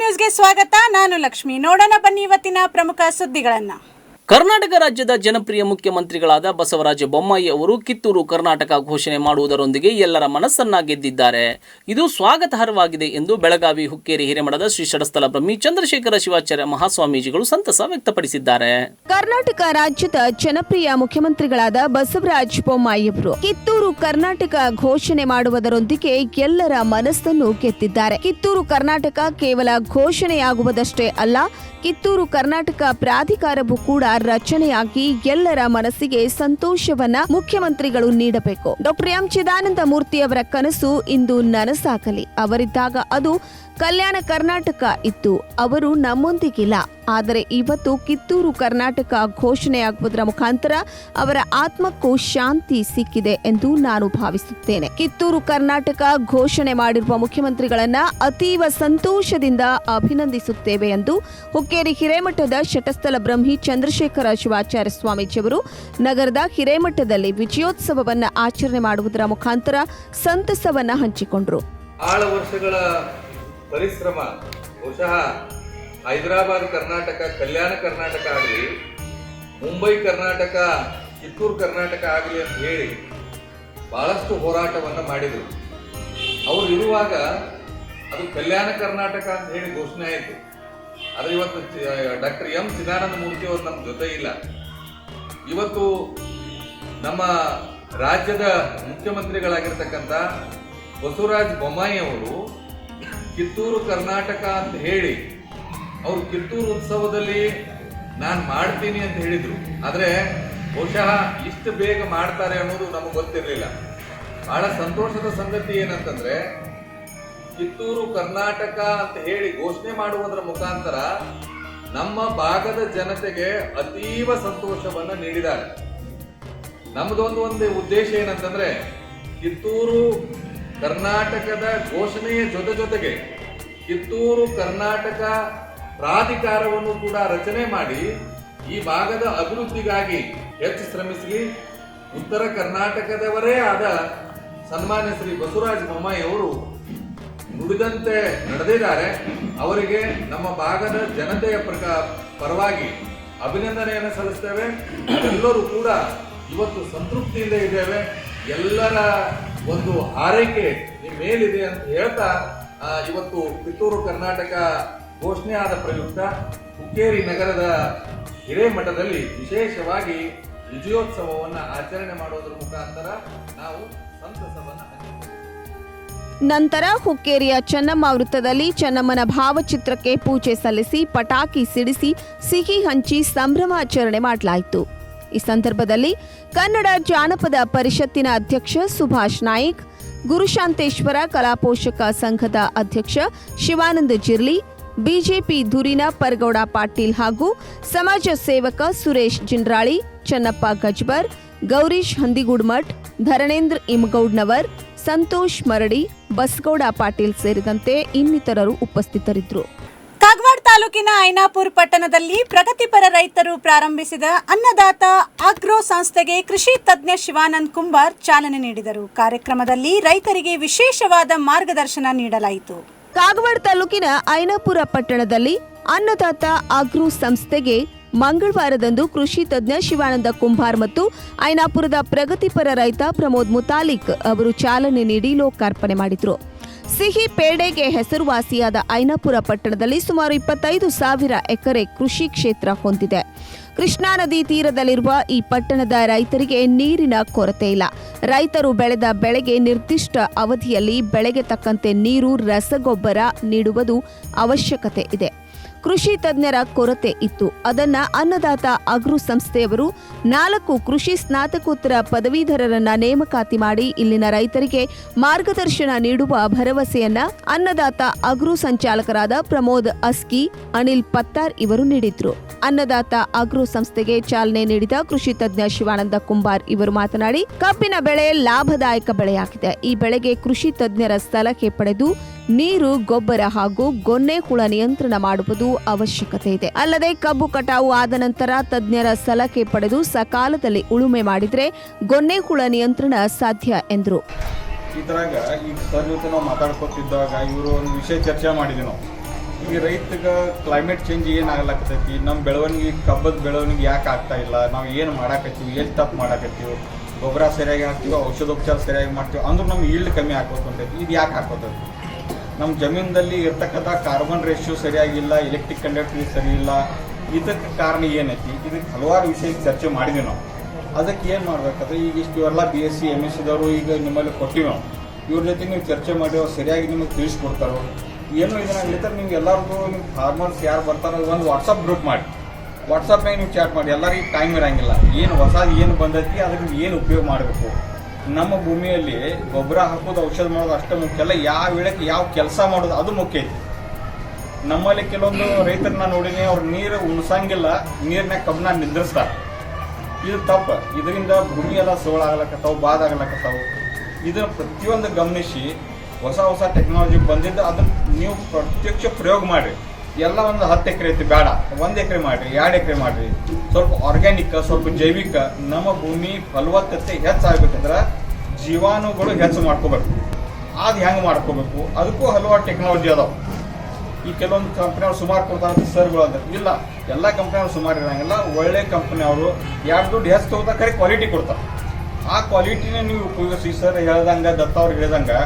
ನ್ಯೂಸ್ಗೆ ಸ್ವಾಗತ. ನಾನು ಲಕ್ಷ್ಮಿ. ನೋಡೋಣ ಬನ್ನಿ ಇವತ್ತಿನ ಪ್ರಮುಖ ಸುದ್ದಿಗಳನ್ನ. ಕರ್ನಾಟಕ ರಾಜ್ಯದ ಜನಪ್ರಿಯ ಮುಖ್ಯಮಂತ್ರಿಗಳಾದ ಬಸವರಾಜ ಬೊಮ್ಮಾಯಿ ಅವರು ಕಿತ್ತೂರು ಕರ್ನಾಟಕ ಘೋಷಣೆ ಮಾಡುವುದರೊಂದಿಗೆ ಎಲ್ಲರ ಮನಸ್ಸನ್ನ ಗೆದ್ದಿದ್ದಾರೆ. ಇದು ಸ್ವಾಗತಾರ್ಹವಾಗಿದೆ ಎಂದು ಬೆಳಗಾವಿ ಹುಕ್ಕೇರಿ ಹಿರೇಮಠದ ಶ್ರೀ ಷಡಸ್ಥಲ ಬ್ರಹ್ಮಿ ಚಂದ್ರಶೇಖರ ಶಿವಾಚಾರ್ಯ ಮಹಾಸ್ವಾಮೀಜಿಗಳು ಸಂತಸ ವ್ಯಕ್ತಪಡಿಸಿದ್ದಾರೆ. ಕರ್ನಾಟಕ ರಾಜ್ಯದ ಜನಪ್ರಿಯ ಮುಖ್ಯಮಂತ್ರಿಗಳಾದ ಬಸವರಾಜ ಬೊಮ್ಮಾಯಿ ಅವರು ಕಿತ್ತೂರು ಕರ್ನಾಟಕ ಘೋಷಣೆ ಮಾಡುವುದರೊಂದಿಗೆ ಎಲ್ಲರ ಮನಸ್ಸನ್ನು ಗೆದ್ದಿದ್ದಾರೆ. ಕಿತ್ತೂರು ಕರ್ನಾಟಕ ಕೇವಲ ಘೋಷಣೆಯಾಗುವುದಷ್ಟೇ ಅಲ್ಲ, ಕಿತ್ತೂರು ಕರ್ನಾಟಕ ಪ್ರಾಧಿಕಾರವು ಕೂಡ ರಚನೆಯಾಗಿ ಎಲ್ಲರ ಮನಸ್ಸಿಗೆ ಸಂತೋಷವನ್ನ ಮುಖ್ಯಮಂತ್ರಿಗಳು ನೀಡಬೇಕು. ಡಾಕ್ಟರ್ ಎಂ ಚಿದಾನಂದ ಮೂರ್ತಿ ಅವರ ಕನಸು ಇಂದು ನನಸಾಗಲಿ. ಅವರಿದ್ದಾಗ ಅದು ಕಲ್ಯಾಣ ಕರ್ನಾಟಕ ಇತ್ತು. ಅವರು ನಮ್ಮೊಂದಿಗಿಲ್ಲ. ಆದರೆ ಇವತ್ತು ಕಿತ್ತೂರು ಕರ್ನಾಟಕ ಘೋಷಣೆಯಾಗುವುದರ ಮುಖಾಂತರ ಅವರ ಆತ್ಮಕ್ಕೂ ಶಾಂತಿ ಸಿಕ್ಕಿದೆ ಎಂದು ನಾನು ಭಾವಿಸುತ್ತೇನೆ. ಕಿತ್ತೂರು ಕರ್ನಾಟಕ ಘೋಷಣೆ ಮಾಡಿರುವ ಮುಖ್ಯಮಂತ್ರಿಗಳನ್ನ ಅತೀವ ಸಂತೋಷದಿಂದ ಅಭಿನಂದಿಸುತ್ತೇವೆ ಎಂದು ಹುಕ್ಕೇರಿ ಹಿರೇಮಠದ ಷಟಸ್ಥಲ ಬ್ರಹ್ಮಿ ಚಂದ್ರಶೇಖರ ಶಿವಾಚಾರ್ಯ ಸ್ವಾಮೀಜಿಯವರು ನಗರದ ಹಿರೇಮಠದಲ್ಲಿ ವಿಜಯೋತ್ಸವವನ್ನ ಆಚರಣೆ ಮಾಡುವುದರ ಮುಖಾಂತರ ಸಂತಸವನ್ನ ಹಂಚಿಕೊಂಡರು. ಪರಿಶ್ರಮ ಬಹುಶಃ ಹೈದರಾಬಾದ್ ಕರ್ನಾಟಕ, ಕಲ್ಯಾಣ ಕರ್ನಾಟಕ ಆಗಲಿ, ಮುಂಬೈ ಕರ್ನಾಟಕ, ಕಿತ್ತೂರು ಕರ್ನಾಟಕ ಆಗಲಿ ಅಂತ ಹೇಳಿ ಬಹಳಷ್ಟು ಹೋರಾಟವನ್ನು ಮಾಡಿದರು. ಅವರು ಇರುವಾಗ ಅದು ಕಲ್ಯಾಣ ಕರ್ನಾಟಕ ಅಂತ ಹೇಳಿ ಘೋಷಣೆ ಆಯಿತು. ಆದರೆ ಇವತ್ತು ಡಾಕ್ಟರ್ ಎಂ ಚಿದಾನಂದ ಮೂರ್ತಿ ಅವರು ನಮ್ಮ ಜೊತೆ ಇಲ್ಲ. ಇವತ್ತು ನಮ್ಮ ರಾಜ್ಯದ ಮುಖ್ಯಮಂತ್ರಿಗಳಾಗಿರ್ತಕ್ಕಂಥ ಬಸವರಾಜ ಬೊಮ್ಮಾಯಿ ಅವರು ಕಿತ್ತೂರು ಕರ್ನಾಟಕ ಅಂತ ಹೇಳಿ ಅವರು ಕಿತ್ತೂರು ಉತ್ಸವದಲ್ಲಿ ನಾನು ಮಾಡ್ತೀನಿ ಅಂತ ಹೇಳಿದ್ರು. ಆದರೆ ಬಹುಶಃ ಇಷ್ಟು ಬೇಗ ಮಾಡ್ತಾರೆ ಅನ್ನೋದು ನಮಗೆ ಗೊತ್ತಿರಲಿಲ್ಲ. ಬಹಳ ಸಂತೋಷದ ಸಂಗತಿ ಏನಂತಂದ್ರೆ, ಕಿತ್ತೂರು ಕರ್ನಾಟಕ ಅಂತ ಹೇಳಿ ಘೋಷಣೆ ಮಾಡುವುದರ ಮುಖಾಂತರ ನಮ್ಮ ಭಾಗದ ಜನತೆಗೆ ಅತೀವ ಸಂತೋಷವನ್ನ ನೀಡಿದ್ದಾರೆ. ನಮ್ಮದೊಂದು ಉದ್ದೇಶ ಏನಂತಂದ್ರೆ, ಕಿತ್ತೂರು ಕರ್ನಾಟಕದ ಘೋಷಣೆಯ ಜೊತೆಗೆ ಕಿತ್ತೂರು ಕರ್ನಾಟಕ ಪ್ರಾಧಿಕಾರವನ್ನು ಕೂಡ ರಚನೆ ಮಾಡಿ ಈ ಭಾಗದ ಅಭಿವೃದ್ಧಿಗಾಗಿ ಹೆಚ್ಚು ಶ್ರಮಿಸಲಿ. ಉತ್ತರ ಕರ್ನಾಟಕದವರೇ ಆದ ಸನ್ಮಾನ್ಯ ಶ್ರೀ ಬಸವರಾಜ ಬೊಮ್ಮಾಯಿ ಅವರು ನುಡಿದಂತೆ ನಡೆದಿದ್ದಾರೆ. ಅವರಿಗೆ ನಮ್ಮ ಭಾಗದ ಜನತೆಯ ಪರವಾಗಿ ಅಭಿನಂದನೆಯನ್ನು ಸಲ್ಲಿಸ್ತೇವೆ. ಎಲ್ಲರೂ ಕೂಡ ಇವತ್ತು ಸಂತೃಪ್ತಿಯಿಂದ ಇದ್ದೇವೆ. ಎಲ್ಲರ ಒಂದು ಹಾರೈಕೆ ನಿಮ್ಮ ಮೇಲಿದೆ ಅಂತ ಹೇಳ್ತಾ, ಇವತ್ತು ಕಿತ್ತೂರು ಕರ್ನಾಟಕ ಘೋಷಣೆ ಆದ ಪ್ರಯುಕ್ತ ಹುಕ್ಕೇರಿ ನಗರದ ಹಿರೇಮಠದಲ್ಲಿ ವಿಶೇಷವಾಗಿ ವಿಜಯೋತ್ಸವವನ್ನು ಆಚರಣೆ ಮಾಡುವುದರ ಮುಖಾಂತರ ನಾವು ಸಂತಸವನ್ನು ನಂತರ ಹುಕ್ಕೇರಿಯ ಚೆನ್ನಮ್ಮ ವೃತ್ತದಲ್ಲಿ ಚೆನ್ನಮ್ಮನ ಭಾವಚಿತ್ರಕ್ಕೆ ಪೂಜೆ ಸಲ್ಲಿಸಿ ಪಟಾಕಿ ಸಿಡಿಸಿ ಸಿಹಿ ಹಂಚಿ ಸಂಭ್ರಮಾಚರಣೆ ಮಾಡಲಾಯಿತು. ಈ ಸಂದರ್ಭದಲ್ಲಿ ಕನ್ನಡ ಜಾನಪದ ಪರಿಷತ್ತಿನ ಅಧ್ಯಕ್ಷ ಸುಭಾಷ್ ನಾಯ್ಕ್, ಗುರುಶಾಂತೇಶ್ವರ ಕಲಾಪೋಷಕ ಸಂಘದ ಅಧ್ಯಕ್ಷ ಶಿವಾನಂದ ಜಿರ್ಲಿ, ಬಿಜೆಪಿ ಧುರಿನ ಪರಗೌಡ ಪಾಟೀಲ್ ಹಾಗೂ ಸಮಾಜ ಸೇವಕ ಸುರೇಶ್ ಜಿಂಡ್ರಾಳಿ, ಚನ್ನಪ್ಪ ಗಜ್ಬರ್, ಗೌರೀಶ್ ಹಂದಿಗುಡ್ಮಠ್, ಧರಣೇಂದ್ರ ಇಮಗೌಡ್ನವರ್, ಸಂತೋಷ್ ಮರಡಿ, ಬಸಗೌಡ ಪಾಟೀಲ್ ಸೇರಿದಂತೆ ಇನ್ನಿತರರು ಉಪಸ್ಥಿತರಿದ್ದರು. ಕಾಗವಾಡ ತಾಲೂಕಿನ ಐನಾಪುರ ಪಟ್ಟಣದಲ್ಲಿ ಪ್ರಗತಿಪರ ರೈತರು ಪ್ರಾರಂಭಿಸಿದ ಅನ್ನದಾತ ಆಗ್ರೋ ಸಂಸ್ಥೆಗೆ ಕೃಷಿ ತಜ್ಞ ಶಿವಾನಂದ ಕುಂಬಾರ್ ಚಾಲನೆ ನೀಡಿದರು. ಕಾರ್ಯಕ್ರಮದಲ್ಲಿ ರೈತರಿಗೆ ವಿಶೇಷವಾದ ಮಾರ್ಗದರ್ಶನ ನೀಡಲಾಯಿತು. ಕಾಗವಾಡ ತಾಲೂಕಿನ ಐನಾಪುರ ಪಟ್ಟಣದಲ್ಲಿ ಅನ್ನದಾತ ಆಗ್ರೋ ಸಂಸ್ಥೆಗೆ ಮಂಗಳವಾರದಂದು ಕೃಷಿ ತಜ್ಞ ಶಿವಾನಂದ ಕುಂಬಾರ್ ಮತ್ತು ಐನಾಪುರದ ಪ್ರಗತಿಪರ ರೈತ ಪ್ರಮೋದ್ ಮುತಾಲಿಕ್ ಅವರು ಚಾಲನೆ ನೀಡಿ ಲೋಕಾರ್ಪಣೆ ಮಾಡಿದರು. ಸಿಹಿ ಪೇಡೆಗೆ ಹೆಸರುವಾಸಿಯಾದ ಐನಾಪುರ ಪಟ್ಟಣದಲ್ಲಿ ಸುಮಾರು 25,000 ಎಕರೆ ಕೃಷಿ ಕ್ಷೇತ್ರ ಹೊಂದಿದೆ. ಕೃಷ್ಣಾ ನದಿ ತೀರದಲ್ಲಿರುವ ಈ ಪಟ್ಟಣದ ರೈತರಿಗೆ ನೀರಿನ ಕೊರತೆ ಇಲ್ಲ. ರೈತರು ಬೆಳೆದ ಬೆಳೆಗೆ ನಿರ್ದಿಷ್ಟ ಅವಧಿಯಲ್ಲಿ ಬೆಳೆಗೆ ತಕ್ಕಂತೆ ನೀರು, ರಸಗೊಬ್ಬರ ನೀಡುವುದು ಅವಶ್ಯಕತೆ ಇದೆ. ಕೃಷಿ ತಜ್ಞರ ಕೊರತೆ ಇತ್ತು. ಅದನ್ನ ಅನ್ನದಾತ ಆಗ್ರೋ ಸಂಸ್ಥೆಯವರು 4 ಕೃಷಿ ಸ್ನಾತಕೋತ್ತರ ಪದವೀಧರರನ್ನ ನೇಮಕಾತಿ ಮಾಡಿ ಇಲ್ಲಿನ ರೈತರಿಗೆ ಮಾರ್ಗದರ್ಶನ ನೀಡುವ ಭರವಸೆಯನ್ನ ಅನ್ನದಾತ ಆಗ್ರೋ ಸಂಚಾಲಕರಾದ ಪ್ರಮೋದ್ ಅಸ್ಕಿ, ಅನಿಲ್ ಪತ್ತಾರ್ ಇವರು ನೀಡಿದ್ರು. ಅನ್ನದಾತ ಆಗ್ರೋ ಸಂಸ್ಥೆಗೆ ಚಾಲನೆ ನೀಡಿದ ಕೃಷಿ ತಜ್ಞ ಶಿವಾನಂದ ಕುಂಬಾರ್ ಇವರು ಮಾತನಾಡಿ, ಕಬ್ಬಿನ ಬೆಳೆ ಲಾಭದಾಯಕ ಬೆಳೆಯಾಗಿದೆ. ಈ ಬೆಳೆಗೆ ಕೃಷಿ ತಜ್ಞರ ಸಲಹೆ ಪಡೆದು ನೀರು, ಗೊಬ್ಬರ ಹಾಗೂ ಗೊನ್ನೆ ಹುಳ ನಿಯಂತ್ರಣ ಮಾಡುವುದು ಅವಶ್ಯಕತೆ ಇದೆ. ಅಲ್ಲದೆ ಕಬ್ಬು ಕಟಾವು ಆದ ನಂತರ ತಜ್ಞರ ಸಲಹೆ ಪಡೆದು ಸಕಾಲದಲ್ಲಿ ಉಳುಮೆ ಮಾಡಿದ್ರೆ ಗೊನ್ನೆ ಹುಳ ನಿಯಂತ್ರಣ ಸಾಧ್ಯ ಎಂದರು. ಈ ತರಾಗ ಈಗ ಸರ್ ಜೊತೆ ನಾವು ಮಾತಾಡ್ಕೊತಿದ್ದಾಗ ಇವರು ಒಂದು ವಿಷಯ ಚರ್ಚೆ ಮಾಡಿದ್ವಿ ನಾವು. ಈಗ ರೈತಗೆ ಕ್ಲೈಮೇಟ್ ಚೇಂಜ್ ಏನು ಆಗ್ಲಾಕತ್ತೈತಿ, ನಮ್ಮ ಬೆಳವಣಿಗೆ ಕಬ್ಬದ ಬೆಳವಣಿಗೆ ಯಾಕೆ ಆಗ್ತಾ ಇಲ್ಲ, ನಾವು ಏನು ಮಾಡಾಕತ್ತೀವಿ, ಎಲ್ಲಿ ತಪ್ಪು ಮಾಡಾಕತ್ತೀವಿ, ಗೊಬ್ಬರ ಸರಿಯಾಗಿ ಹಾಕ್ತೀವಿ, ಔಷಧೋಪಚಾರ ಸರಿಯಾಗಿ ಮಾಡ್ತೀವಿ ಅಂದ್ರೆ ನಮ್ಮ ಈಲ್ಡ್ ಕಮ್ಮಿ ಹಾಕೋತೈತಿ. ಇದು ಯಾಕೆ ಹಾಕೋತೈತಿ? ನಮ್ಮ ಜಮೀನಲ್ಲಿ ಇರ್ತಕ್ಕಂಥ ಕಾರ್ಬನ್ ರೇಷಿಯೋ ಸರಿಯಾಗಿಲ್ಲ, ಎಲೆಕ್ಟ್ರಿಕ್ ಕಂಡಕ್ಟಿವಿಟಿ ಸರಿ ಇಲ್ಲ. ಇದಕ್ಕೆ ಕಾರಣ ಏನೈತಿ? ಇದಕ್ಕೆ ಹಲವಾರು ವಿಷಯಕ್ಕೆ ಚರ್ಚೆ ಮಾಡಿದ್ವಿ ನಾವು. ಅದಕ್ಕೆ ಏನು ಮಾಡ್ಬೇಕಂದ್ರೆ ಈಗ ಇವೆಲ್ಲ BSc MSc ದವರು ಈಗ ನಿಮ್ಮಲ್ಲಿ ಕೊಟ್ಟಿವಿ ನಾವು. ಇವ್ರ ಜೊತೆ ನೀವು ಚರ್ಚೆ ಮಾಡಿ ಅವ್ರು ಸರಿಯಾಗಿ ನಿಮಗೆ ತಿಳಿಸ್ಕೊಡ್ತಾರೋ ಏನೋ. ಇದನ್ನ ಹೇಳ್ತಾರೆ ನಿಮ್ಗೆ ಎಲ್ಲರಿಗೂ ನಿಮ್ಮ ಫಾರ್ಮರ್ಸ್ ಯಾರು ಬರ್ತಾರೋ ಒಂದು ವಾಟ್ಸಪ್ ಗ್ರೂಪ್ ಮಾಡಿ, ವಾಟ್ಸಪ್ನಾಗ ನೀವು ಚಾಟ್ ಮಾಡಿ. ಎಲ್ಲರಿಗೂ ಟೈಮ್ ಇರೋಂಗಿಲ್ಲ, ಏನು ಹೊಸದು ಏನು ಬಂದೈತಿ ಅದಕ್ಕೆ ಏನು ಉಪಯೋಗ ಮಾಡಬೇಕು. ನಮ್ಮ ಭೂಮಿಯಲ್ಲಿ ಗೊಬ್ಬರ ಹಾಕೋದು, ಔಷಧ ಮಾಡೋದು ಅಷ್ಟೇ ಮುಖ್ಯ ಅಲ್ಲ, ಯಾವ ವೇಳೆಗೆ ಯಾವ ಕೆಲಸ ಮಾಡೋದು ಅದು ಮುಖ್ಯ ಐತಿ. ನಮ್ಮಲ್ಲಿ ಕೆಲವೊಂದು ರೈತರನ್ನ ನೋಡಿನಿ, ಅವ್ರು ನೀರು ಉಣಿಸಂಗಿಲ್ಲ, ನೀರಿನಾಗ ಕಬ್ಬನ್ನ ನಿಂದ್ರಿಸ್ತಾರೆ. ಇದು ತಪ್ಪು. ಇದರಿಂದ ಭೂಮಿ ಎಲ್ಲ ಸೋಳಾಗ್ಲಕತ್ತಾವು, ಬಾದಾಗ್ಲಕತ್ತಾವು. ಇದನ್ನು ಪ್ರತಿಯೊಂದು ಗಮನಿಸಿ ಹೊಸ ಹೊಸ ಟೆಕ್ನಾಲಜಿ ಬಂದಿದ್ದು ಅದನ್ನು ನೀವು ಪ್ರತ್ಯಕ್ಷ ಪ್ರಯೋಗ ಮಾಡಿರಿ. ಎಲ್ಲ ಒಂದು 10 ಎಕರೆ ಐತಿ ಬೇಡ, 1 ಎಕರೆ ಮಾಡಿರಿ, 2 ಎಕರೆ ಮಾಡಿರಿ. ಸ್ವಲ್ಪ ಆರ್ಗ್ಯಾನಿಕ್, ಸ್ವಲ್ಪ ಜೈವಿಕ. ನಮ್ಮ ಭೂಮಿ ಫಲವತ್ತತೆ ಹೆಚ್ಚಾಗಬೇಕಂದ್ರೆ ಜೀವಾಣುಗಳು ಹೆಚ್ಚು ಮಾಡ್ಕೋಬೇಕು. ಅದು ಹೆಂಗೆ ಮಾಡ್ಕೋಬೇಕು ಅದಕ್ಕೂ ಹಲವಾರು ಟೆಕ್ನಾಲಜಿ ಅದಾವೆ. ಈ ಕೆಲವೊಂದು ಕಂಪ್ನಿಯವ್ರು ಸುಮಾರು ಕೊಡ್ತಾರೆ ಸರ್ಗಳು ಅಂದ್ರೆ ಇಲ್ಲ, ಎಲ್ಲ ಕಂಪ್ನಿಯವ್ರು ಸುಮಾರು ಇರೋಂಗಿಲ್ಲ. ಒಳ್ಳೆ ಕಂಪ್ನಿಯವರು 2 ದುಡ್ಡು ಹೆಚ್ಚು ತಗೋತಾರೆ, ಕರೆ ಕ್ವಾಲಿಟಿ ಕೊಡ್ತಾರೆ. ಆ ಕ್ವಾಲಿಟಿನ ನೀವು ಉಪಯೋಗಿಸಿ. ಸರ್ ಹೇಳ್ದಂಗೆ, ದತ್ತ ಅವ್ರು ಹೇಳ್ದಂಗೆ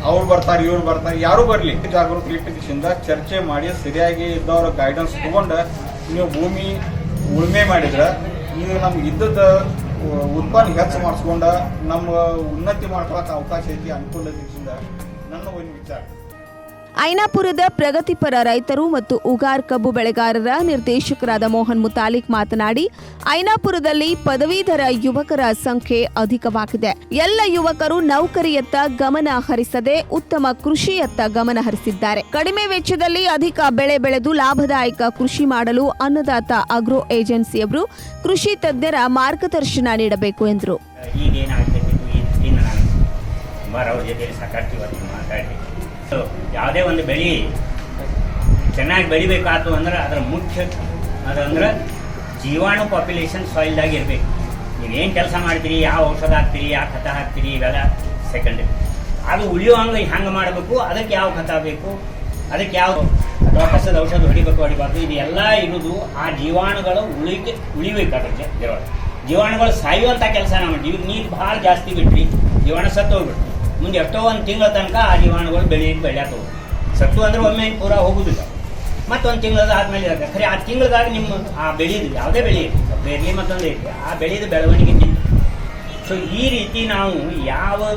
ಅವ್ರು ಬರ್ತಾರೆ, ಇವ್ರು ಬರ್ತಾರೆ, ಯಾರು ಬರಲಿ, ಜಾಗೃತಿ ಇಟ್ಟಿದ್ದಿಂದ ಚರ್ಚೆ ಮಾಡಿ ಸರಿಯಾಗಿ ಇದ್ದವ್ರ ಗೈಡೆನ್ಸ್ ತೊಗೊಂಡು ನೀವು ಭೂಮಿ ಉಳುಮೆ ಮಾಡಿದ್ರೆ ಇದು ನಮ್ಗೆ ಇದ್ದದ ಉತ್ಪನ್ನ ಹೆಚ್ಚು ಮಾಡಿಸ್ಕೊಂಡು ನಮ್ಮ ಉನ್ನತಿ ಮಾಡ್ಕೊಳಕ್ಕೆ ಅವಕಾಶ ಐತಿ, ಅನುಕೂಲ ಐತಿಂದ ನನ್ನ ಒಂದು ವಿಚಾರ. ಐನಾಪುರದ ಪ್ರಗತಿಪರ ರೈತರು ಮತ್ತು ಉಗಾರ್ ಕಬ್ಬು ಬೆಳೆಗಾರರ ನಿರ್ದೇಶಕರಾದ ಮೋಹನ್ ಮುತಾಲಿಕ್ ಮಾತನಾಡಿ, ಐನಾಪುರದಲ್ಲಿ ಪದವೀಧರ ಯುವಕರ ಸಂಖ್ಯೆ ಅಧಿಕವಾಗಿದೆ. ಎಲ್ಲ ಯುವಕರು ನೌಕರಿಯತ್ತ ಗಮನ ಹರಿಸದೆ ಉತ್ತಮ ಕೃಷಿಯತ್ತ ಗಮನ ಹರಿಸಿದ್ದಾರೆ. ಕಡಿಮೆ ವೆಚ್ಚದಲ್ಲಿ ಅಧಿಕ ಬೆಳೆ ಬೆಳೆದು ಲಾಭದಾಯಕ ಕೃಷಿ ಮಾಡಲು ಅನ್ನದಾತ ಅಗ್ರೋ ಏಜೆನ್ಸಿಯವರು ಕೃಷಿ ತಜ್ಞರ ಮಾರ್ಗದರ್ಶನ ನೀಡಬೇಕು ಎಂದರು. ಯಾವುದೇ ಒಂದು ಬೆಳೆ ಚೆನ್ನಾಗಿ ಬೆಳಿಬೇಕಾಯ್ತು ಅಂದ್ರೆ ಅದರ ಮುಖ್ಯ ಅದಂದ್ರೆ ಜೀವಾಣು ಪಾಪ್ಯುಲೇಷನ್ ಸಾಯಿಲ್ದಾಗ ಇರಬೇಕು. ನೀವೇನು ಕೆಲಸ ಮಾಡ್ತೀರಿ, ಯಾವ ಔಷಧ ಹಾಕ್ತೀರಿ, ಯಾವ ಖತ ಹಾಕ್ತೀರಿ, ಇವೆಲ್ಲ ಸೆಕೆಂಡ್ರಿ. ಅದು ಉಳಿಯುವಂಗೆ ಹೆಂಗೆ ಮಾಡಬೇಕು, ಅದಕ್ಕೆ ಯಾವ ಖತ ಬೇಕು, ಅದಕ್ಕೆ ಯಾವ ಅಥವಾ ಕಸದ ಔಷಧ ಹೊಡಿಬಾರ್ದು, ಇದೆಲ್ಲ ಇರೋದು ಆ ಜೀವಾಣುಗಳು ಉಳಿಬೇಕು. ಅದಕ್ಕೆ ಜೀವಾಣುಗಳು ಸಾಯುವಂಥ ಕೆಲಸ ನಾವು ಮಾಡ್ತೀವಿ. ನೀರು ಭಾಳ ಜಾಸ್ತಿ ಬಿಟ್ರಿ ಜೀವಾಣು ಸತ್ತು ಹೋಗ್ಬಿಡ್ತೀವಿ. ಮುಂದೆ ಎಷ್ಟೋ ಒಂದು ತಿಂಗಳ ತನಕ ಆ ಜೀವಾಣುಗಳು ಬೆಳೆಯಕ್ಕೆ ಸತ್ತು ಅಂದ್ರೆ ಒಮ್ಮೆ ಪೂರ ಹೋಗುದಿಲ್ಲ, ಮತ್ತೊಂದು ತಿಂಗಳದ ಆದ್ಮೇಲೆ ಇರುತ್ತೆ. ಖರೆ ಆ ತಿಂಗಳದಾಗ ನಿಮ್ಮ ಆ ಬೆಳೆದು ಯಾವುದೇ ಬೆಳೆ ಬೇರೆ ಮತ್ತೊಂದು ಐತಿ, ಆ ಬೆಳೆದ ಬೆಳವಣಿಗೆ ನಿಂತು. ಸೊ ಈ ರೀತಿ ನಾವು ಯಾವ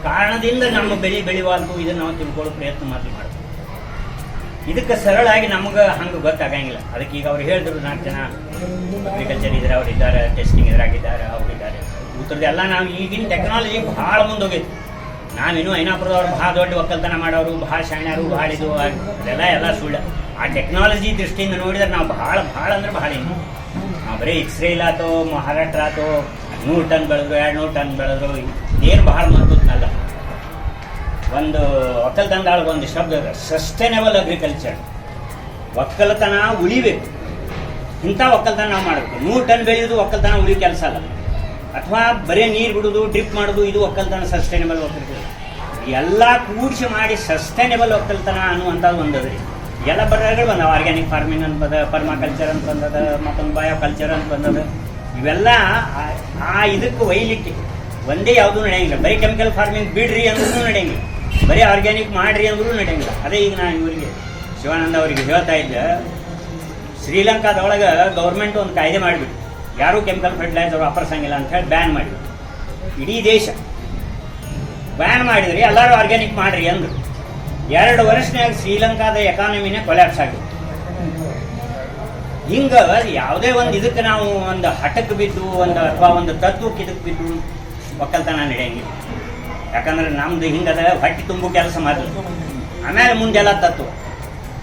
ಕಾರಣದಿಂದ ನಮ್ಮ ಬೆಳೆ ಬೆಳೆಯುವಂತೂ ಇದನ್ನು ನಾವು ತಿಳ್ಕೊಳ್ಳೋ ಪ್ರಯತ್ನ ಮಾಡ್ತೀವಿ. ಇದಕ್ಕೆ ಸರಳಾಗಿ ನಮಗೆ ಹಂಗೆ ಗೊತ್ತಾಗಂಗಿಲ್ಲ. ಅದಕ್ಕೆ ಈಗ ಅವ್ರು ಹೇಳಿದ್ರು 4 ಜನ ಅಗ್ರಿಕಲ್ಚರ್ ಇದ್ದಾರೆ, ಅವ್ರು ಇದ್ದಾರೆ, ಟೆಸ್ಟಿಂಗ್ ಇದ್ರಾಗಿದ್ದಾರೆ, ಅವರಿದ್ದಾರೆ. ಉತ್ತರದೆಲ್ಲ ನಾವು ಈಗಿನ ಟೆಕ್ನಾಲಜಿ ಭಾಳ ಮುಂದೋಗೈತಿ. ನಾವಿನ್ನೂ ಐನಾಪುರದವ್ರು ಭಾಳ ದೊಡ್ಡ ಒಕ್ಕಲ್ತನ ಮಾಡೋರು, ಭಾಳ ಶಾಣ್ಯರು, ಭಾಳ ಇದು ಎಲ್ಲ ಸುಳ್ಳು. ಆ ಟೆಕ್ನಾಲಜಿ ದೃಷ್ಟಿಯಿಂದ ನೋಡಿದ್ರೆ ನಾವು ಭಾಳ ಅಂದ್ರೆ ಭಾಳ ಇನ್ನು ನಾವು ಬರೀ ಇಸ್ರೇಲ್ ಆಯ್ತು, ಮಹಾರಾಷ್ಟ್ರ ಆಯ್ತು, 100 ಟನ್ ಬೆಳೆದ್ರು, 200 ಟನ್ ಬೆಳೆದ್ರು, ಏನು ಭಾಳ ಮಹತ್ವಲ್ಲ. ಒಂದು ಒಕ್ಕಲ್ತನದೊಳಗೆ ಒಂದು ಶಬ್ದ ಇದೆ, ಸಸ್ಟೈನೇಬಲ್ ಅಗ್ರಿಕಲ್ಚರ್. ಒಕ್ಕಲ್ತನ ಉಳಿಬೇಕು, ಇಂಥ ಒಕ್ಕಲ್ತನ ನಾವು ಮಾಡಬೇಕು. 100 ಟನ್ ಬೆಳೆಯೋದು ಒಕ್ಕಲ್ತನ ಉಳಿಯೋ ಕೆಲಸ ಅಲ್ಲ. ಅಥವಾ ಬರೀ ನೀರು ಬಿಡೋದು, ಡ್ರಿಪ್ ಮಾಡೋದು, ಇದು ಒಕ್ಕಲ್ತನ ಸಸ್ಟೈನೇಬಲ್ ಒಕ್ಕಲ್ತನ. ಎಲ್ಲ ಕೂಡಿಸಿ ಮಾಡಿ ಸಸ್ಟೈನೇಬಲ್ ಒಕ್ಕಲ್ತನ ಅನ್ನುವಂಥದ್ದು ಒಂದದ್ರಿ. ಎಲ್ಲ ಬರಗಳು ಬಂದವು. ಆರ್ಗ್ಯಾನಿಕ್ ಫಾರ್ಮಿಂಗ್ ಅಂತ ಬಂದ, ಪರ್ಮಾಕಲ್ಚರ್ ಅಂತ ಬಂದದ, ಮತ್ತೊಂದು ಬಯೋಕಲ್ಚರ್ ಅಂತ ಬಂದದ. ಇವೆಲ್ಲ ಆ ಇದಕ್ಕೆ ಒಯ್ಲಿಕ್ಕೆ ಒಂದೇ ಯಾವುದೂ ನಡೆಯಂಗಿಲ್ಲ. ಬರೀ ಕೆಮಿಕಲ್ ಫಾರ್ಮಿಂಗ್ ಬಿಡ್ರಿ ಅಂದ್ರೂ ನಡೆಯಂಗಿಲ್ಲ, ಬರೀ ಆರ್ಗ್ಯಾನಿಕ್ ಮಾಡ್ರಿ ಅಂದ್ರೂ ನಡೆಯಂಗಿಲ್ಲ. ಅದೇ ಈಗ ನಾನು ಇವರಿಗೆ ಶಿವಾನಂದ ಅವರಿಗೆ ಹೇಳ್ತಾ ಇದ್ದೆ, ಶ್ರೀಲಂಕಾದೊಳಗೆ ಗೌರ್ಮೆಂಟ್ ಒಂದು ಕಾಯ್ದೆ ಮಾಡಿಬಿಟ್ಟು ಯಾರೂ ಕೆಮಿಕಲ್ ಫರ್ಟಿಲೈಸರ್ ವಾಪರ್ಸಂಗಿಲ್ಲ ಅಂತ ಹೇಳಿ ಬ್ಯಾನ್ ಮಾಡಿದ್ರು. ಇಡೀ ದೇಶ ಬ್ಯಾನ್ ಮಾಡಿದ್ರಿ, ಎಲ್ಲರೂ ಆರ್ಗ್ಯಾನಿಕ್ ಮಾಡ್ರಿ ಅಂದರು. 2 ವರ್ಷನಾಗ ಶ್ರೀಲಂಕಾದ ಎಕಾನಮಿನೇ ಕೊಲ್ಯಾಪ್ಸ್ ಆಗಿದೆ. ಹಿಂಗೆ ಯಾವುದೇ ಒಂದು ಇದಕ್ಕೆ ನಾವು ಒಂದು ಹಠಕ್ಕೆ ಬಿದ್ದು ಅಥವಾ ಒಂದು ತತ್ವಕ್ಕೆ ಇದಕ್ಕೆ ಬಿದ್ದು ಒಕ್ಕಲ್ತನ ನಡೆಯಂಗಿಲ್ಲ. ಯಾಕಂದ್ರೆ ನಮ್ದು ಹಿಂಗದ ಹೊಟ್ಟೆ ತುಂಬು ಕೆಲಸ ಮೊದಲು, ಆಮೇಲೆ ಮುಂದೆಲ್ಲ ತತ್ವ.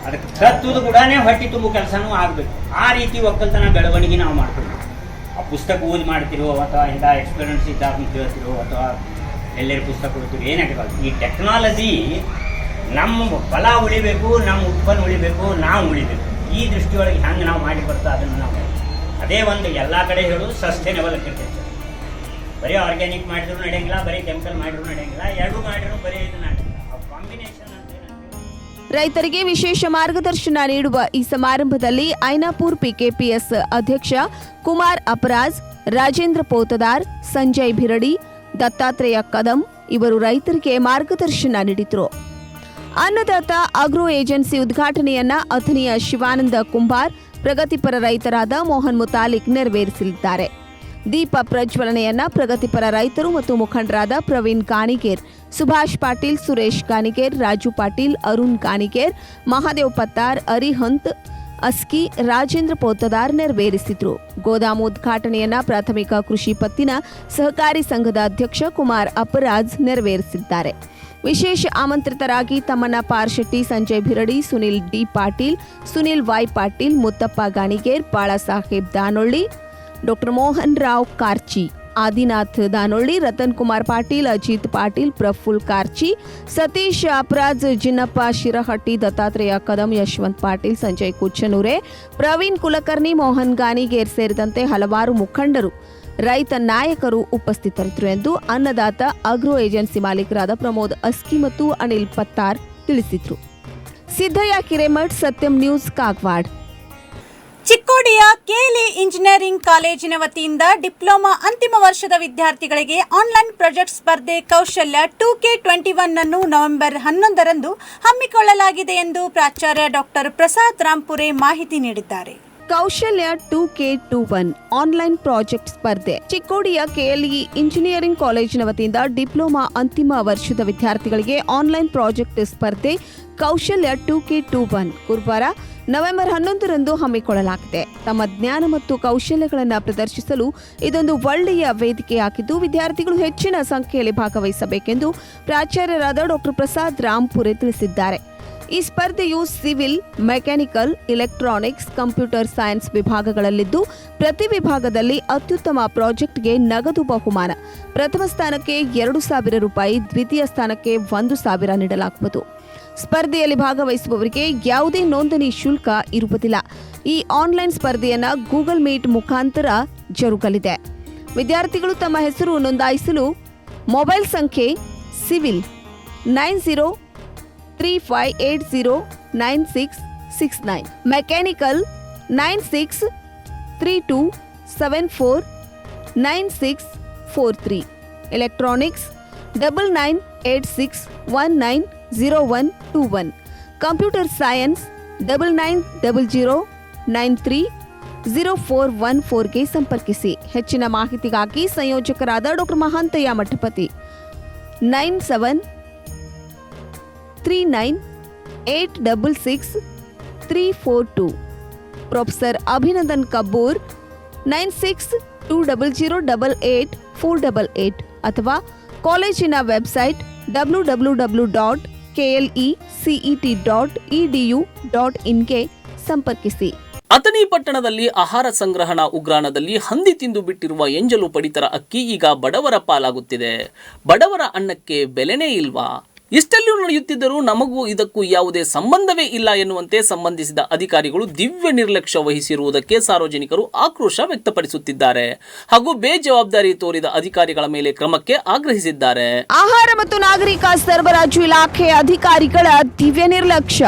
ಅದಕ್ಕೆ ತತ್ವದ ಕೂಡ ಹೊಟ್ಟೆ ತುಂಬು ಕೆಲಸನೂ ಆಗಬೇಕು. ಆ ರೀತಿ ಒಕ್ಕಲ್ತನ ಬೆಳವಣಿಗೆ ನಾವು ಮಾಡ್ತೀವಿ. ಆ ಪುಸ್ತಕ ಓದಿ ಮಾಡ್ತಿರೋ ಅಥವಾ ಇಂಥ ಎಕ್ಸ್ಪೀರಿಯನ್ಸ್ ಇದ್ದಾರನ್ನು ಕೇಳ್ತಿರೋ ಅಥವಾ ಎಲ್ಲರೂ ಪುಸ್ತಕ ಕೊಡ್ತೀರೋ ಏನಾಗಿಲ್ಲ. ಈ ಟೆಕ್ನಾಲಜಿ ನಮ್ಮ ಫಲ ಉಳಿಬೇಕು, ನಮ್ಮ ಉತ್ಪನ್ನ ಉಳಿಬೇಕು, ನಾವು ಉಳಿಬೇಕು. ಈ ದೃಷ್ಟಿಯೊಳಗೆ ಹೆಂಗೆ ನಾವು ಮಾಡಿ ಬರ್ತಾ ಅದನ್ನು ನಾವು ಅದೇ ಒಂದು ಎಲ್ಲ ಕಡೆ ಹೇಳೋದು ಸಸ್ಟೈನೇಬಲ್ ಅಗ್ರಿಕಲ್ಚರ್. ಬರೀ ಆರ್ಗ್ಯಾನಿಕ್ ಮಾಡಿದ್ರು ನಡೆಯಂಗಿಲ್ಲ, ಬರೀ ಕೆಮಿಕಲ್ ಮಾಡಿದ್ರು ನಡೆಯಂಗಿಲ್ಲ, ಎರಡೂ ಮಾಡಿದ್ರು ಬರೀ ಇದು ನಡೆಯಂಗಿಲ್ಲ. ಆ ಕಾಂಬಿನೇಷನ್ ಅಂತ ರೈತರಿಗೆ ವಿಶೇಷ ಮಾರ್ಗದರ್ಶನ ನೀಡುವ ಈ ಸಮಾರಂಭದಲ್ಲಿ ಐನಾಪುರ್ ಪಿಕೆಪಿಎಸ್ ಅಧ್ಯಕ್ಷ ಕುಮಾರ್ ಅಪರಾಜ್, ರಾಜೇಂದ್ರ ಪೋತದಾರ್, ಸಂಜಯ್ ಭಿರಡಿ, ದತ್ತಾತ್ರೇಯ ಕದಂ ಇವರು ರೈತರಿಗೆ ಮಾರ್ಗದರ್ಶನ ನೀಡಿದರು. ಅನ್ನದಾತ ಆಗ್ರೋ ಏಜೆನ್ಸಿ ಉದ್ಘಾಟನೆಯನ್ನ ಅಥಣಿಯ ಶಿವಾನಂದ ಕುಂಬಾರ್, ಪ್ರಗತಿಪರ ರೈತರಾದ ಮೋಹನ್ ಮುತಾಲಿಕ್ ನೆರವೇರಿಸಲಿದ್ದಾರೆ. ದೀಪ ಪ್ರಜ್ವಲನೆಯನ್ನ ಪ್ರಗತಿಪರ ರೈತರು ಮತ್ತು ಮುಖಂಡರಾದ ಪ್ರವೀಣ್ ಗಾಣಿಗೇರ್, ಸುಭಾಷ್ ಪಾಟೀಲ್, ಸುರೇಶ್ ಗಾಣಿಗೇರ್, ರಾಜು ಪಾಟೀಲ್, ಅರುಣ್ ಗಾಣಿಗೇರ್, ಮಹಾದೇವ್ ಪತ್ತಾರ್, ಅರಿಹಂತ್ ಅಸ್ಕಿ, ರಾಜೇಂದ್ರ ಪೋತದಾರ್ ನೆರವೇರಿಸಿದ್ರು. ಗೋದಾಮು ಉದ್ಘಾಟನೆಯನ್ನ ಪ್ರಾಥಮಿಕ ಕೃಷಿ ಪತ್ತಿನ ಸಹಕಾರಿ ಸಂಘದ ಅಧ್ಯಕ್ಷ ಕುಮಾರ್ ಅಪರಾಜ್ ನೆರವೇರಿಸಿದ್ದಾರೆ. ವಿಶೇಷ ಆಮಂತ್ರಿತರಾಗಿ Tammanna Parshetti, Sanjay Bhiradi, Sunil D Patil, Sunil Y Patil, Muttappa Ganiger, Balasaheb Danolli, doctor Mohan Rao Karchi, Adinath Danolli, Ratan Kumar Patil, Ajit Patil, Praful Karchi, Satish Aparaj, Jinnappa Shirahatti, Dattatreya Kadam, Yashwant Patil, Sanjay Kuchanure, Praveen Kulkarni, Mohan Ganiger ಸೇರಿದಂತೆ ಹಲವಾರು ಮುಖಂಡರು, ರೈತ ನಾಯಕರು ಉಪಸ್ಥಿತರಿದ್ದರು ಎಂದು ಅನ್ನದಾತ ಆಗ್ರೋ ಏಜೆನ್ಸಿ ಮಾಲೀಕರಾದ ಪ್ರಮೋದ್ ಅಸ್ಕಿ ಮತ್ತು ಅನಿಲ್ ಪತ್ತಾರ್ ತಿಳಿಸಿದರು. ಸಿದ್ದಯ್ಯ ಕಿರೇಮಠ್, ಸತ್ಯಂ ನ್ಯೂಸ್, ಕಾಗವಾಡ್. ಚಿಕ್ಕೋಡಿಯ ಕೆಎಲ್ಇ ಇಂಜಿನಿಯರಿಂಗ್ ಕಾಲೇಜಿನ ವತಿಯಿಂದ ಡಿಪ್ಲೊಮಾ ಅಂತಿಮ ವರ್ಷದ ವಿದ್ಯಾರ್ಥಿಗಳಿಗೆ ಆನ್ಲೈನ್ ಪ್ರಾಜೆಕ್ಟ್ ಸ್ಪರ್ಧೆ ಕೌಶಲ್ಯ 2K21 ಅನ್ನು ನವೆಂಬರ್ 11ರಂದು ಹಮ್ಮಿಕೊಳ್ಳಲಾಗಿದೆ ಎಂದು ಪ್ರಾಚಾರ್ಯ ಡಾಕ್ಟರ್ ಪ್ರಸಾದ್ ರಾಂಪುರೆ ಮಾಹಿತಿ ನೀಡಿದ್ದಾರೆ. ಕೌಶಲ್ಯ 2K21 ಆನ್ಲೈನ್ ಪ್ರಾಜೆಕ್ಟ್ ಸ್ಪರ್ಧೆ ಚಿಕ್ಕೋಡಿಯ ಕೆಎಲ್ಇ ಇಂಜಿನಿಯರಿಂಗ್ ಕಾಲೇಜಿನ ವತಿಯಿಂದ ಡಿಪ್ಲೊಮಾ ಅಂತಿಮ ವರ್ಷದ ವಿದ್ಯಾರ್ಥಿಗಳಿಗೆ ಆನ್ಲೈನ್ ಪ್ರಾಜೆಕ್ಟ್ ಸ್ಪರ್ಧೆ ಕೌಶಲ್ಯ 2K21 ಗುರುವಾರ ನವೆಂಬರ್ 11ರಂದು ಹಮ್ಮಿಕೊಳ್ಳಲಾಗಿದೆ. ತಮ್ಮ ಜ್ಞಾನ ಮತ್ತು ಕೌಶಲ್ಯಗಳನ್ನು ಪ್ರದರ್ಶಿಸಲು ಇದೊಂದು ಒಳ್ಳೆಯ ವೇದಿಕೆಯಾಗಿದ್ದು ವಿದ್ಯಾರ್ಥಿಗಳು ಹೆಚ್ಚಿನ ಸಂಖ್ಯೆಯಲ್ಲಿ ಭಾಗವಹಿಸಬೇಕೆಂದು ಪ್ರಾಚಾರ್ಯರಾದ ಡಾಕ್ಟರ್ ಪ್ರಸಾದ್ ರಾಂಪುರೆ ತಿಳಿಸಿದ್ದಾರೆ. ಈ ಸ್ಪರ್ಧೆಯು civil, mechanical, electronics, computer science ವಿಭಾಗಗಳಲ್ಲಿದ್ದು ಪ್ರತಿ ವಿಭಾಗದಲ್ಲಿ ಅತ್ಯುತ್ತಮ ಪ್ರಾಜೆಕ್ಟ್ಗೆ ನಗದು ಬಹುಮಾನ, ಪ್ರಥಮ ಸ್ಥಾನಕ್ಕೆ 2,000 ರೂಪಾಯಿ, ದ್ವಿತೀಯ ಸ್ಥಾನಕ್ಕೆ 1,000 ನೀಡಲಾಗುವುದು. ಸ್ಪರ್ಧೆಯಲ್ಲಿ ಭಾಗವಹಿಸುವವರಿಗೆ ಯಾವುದೇ ನೋಂದಣಿ ಶುಲ್ಕ ಇರುವುದಿಲ್ಲ. ಈ ಆನ್ಲೈನ್ ಸ್ಪರ್ಧೆಯನ್ನು ಗೂಗಲ್ ಮೀಟ್ ಮುಖಾಂತರ ಜರುಗಲಿದೆ. ವಿದ್ಯಾರ್ಥಿಗಳು ತಮ್ಮ ಹೆಸರು ನೋಂದಾಯಿಸಲು ಮೊಬೈಲ್ ಸಂಖ್ಯೆ civil 9035809669, mechanical 9632749643, electronics 9986190121, computer science 9900930414ಗೆ ಸಂಪರ್ಕಿಸಿ. ಹೆಚ್ಚಿನ ಮಾಹಿತಿಗಾಗಿ ಸಂಯೋಜಕರಾದ ಡಾಕ್ಟರ್ ಮಹಾಂತಯ್ಯ ಮಠಪತಿ 9739866342, ಪ್ರೊಫೆಸರ್ ಅಭಿನಂದನ್ ಕಬ್ಬೂರ್ 9620088488 ಅಥವಾ ಕಾಲೇಜಿನ ವೆಬ್ಸೈಟ್ www.klecet.edu.inಗೆ ಸಂಪರ್ಕಿಸಿ. ಅಥಣಿ ಪಟ್ಟಣದಲ್ಲಿ ಆಹಾರ ಸಂಗ್ರಹಣಾ ಉಗ್ರಾಣದಲ್ಲಿ ಹಂದಿ ತಿಂದು ಬಿಟ್ಟಿರುವ ಎಂಜಲು ಪಡಿತರ ಅಕ್ಕಿ ಈಗ ಬಡವರ ಪಾಲಾಗುತ್ತಿದೆ. ಬಡವರ ಅನ್ನಕ್ಕೆ ಬೆಲೆನೇ ಇಲ್ವಾ? ಇಷ್ಟೆಲ್ಲೂ ನಡೆಯುತ್ತಿದ್ದರೂ ನಮಗೂ ಇದಕ್ಕೂ ಯಾವುದೇ ಸಂಬಂಧವೇ ಇಲ್ಲ ಎನ್ನುವಂತೆ ಸಂಬಂಧಿಸಿದ ಅಧಿಕಾರಿಗಳು ದಿವ್ಯ ನಿರ್ಲಕ್ಷ್ಯ ವಹಿಸಿರುವುದಕ್ಕೆ ಸಾರ್ವಜನಿಕರು ಆಕ್ರೋಶ ವ್ಯಕ್ತಪಡಿಸುತ್ತಿದ್ದಾರೆ ಹಾಗೂ ಬೇಜವಾಬ್ದಾರಿ ತೋರಿದ ಅಧಿಕಾರಿಗಳ ಮೇಲೆ ಕ್ರಮಕ್ಕೆ ಆಗ್ರಹಿಸಿದ್ದಾರೆ. ಆಹಾರ ಮತ್ತು ನಾಗರಿಕ ಸರಬರಾಜು ಇಲಾಖೆ ಅಧಿಕಾರಿಗಳ ದಿವ್ಯ ನಿರ್ಲಕ್ಷ್ಯ,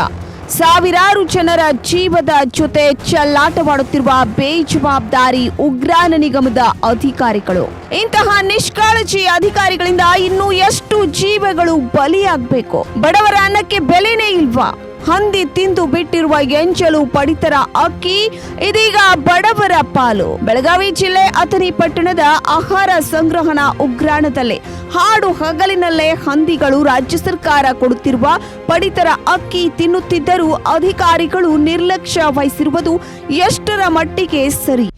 ಸಾವಿರಾರು ಜನರ ಜೀವದ ಜೊತೆ ಚೆಲ್ಲಾಟವಾಡುತ್ತಿರುವ ಬೇಜವಾಬ್ದಾರಿ ಉಗ್ರಾಣ ನಿಗಮದ ಅಧಿಕಾರಿಗಳು. ಇಂತಹ ನಿಷ್ಕಾಳಜಿ ಅಧಿಕಾರಿಗಳಿಂದ ಇನ್ನೂ ಎಷ್ಟು ಜೀವಗಳು ಬಲಿಯಾಗಬೇಕು? ಬಡವರ ಅನ್ನಕ್ಕೆ ಬೆಲೆನೇ ಇಲ್ವಾ? ಹಂದಿ ತಿಂದು ಬಿಟ್ಟಿರುವ ಎಂಜಲು ಪಡಿತರ ಅಕ್ಕಿ ಇದೀಗ ಬಡವರ ಪಾಲು. ಬೆಳಗಾವಿ ಜಿಲ್ಲೆ ಅಥಣಿ ಪಟ್ಟಣದ ಆಹಾರ ಸಂಗ್ರಹಣಾ ಉಗ್ರಾಣದಲ್ಲಿ ಹಾಡು ಹಗಲಿನಲ್ಲೇ ಹಂದಿಗಳು ರಾಜ್ಯ ಸರ್ಕಾರ ಕೊಡುತ್ತಿರುವ ಪಡಿತರ ಅಕ್ಕಿ ತಿನ್ನುತ್ತಿದ್ದರೂ ಅಧಿಕಾರಿಗಳು ನಿರ್ಲಕ್ಷ್ಯ ವಹಿಸಿರುವುದು ಎಷ್ಟರ ಮಟ್ಟಿಗೆ ಸರಿ?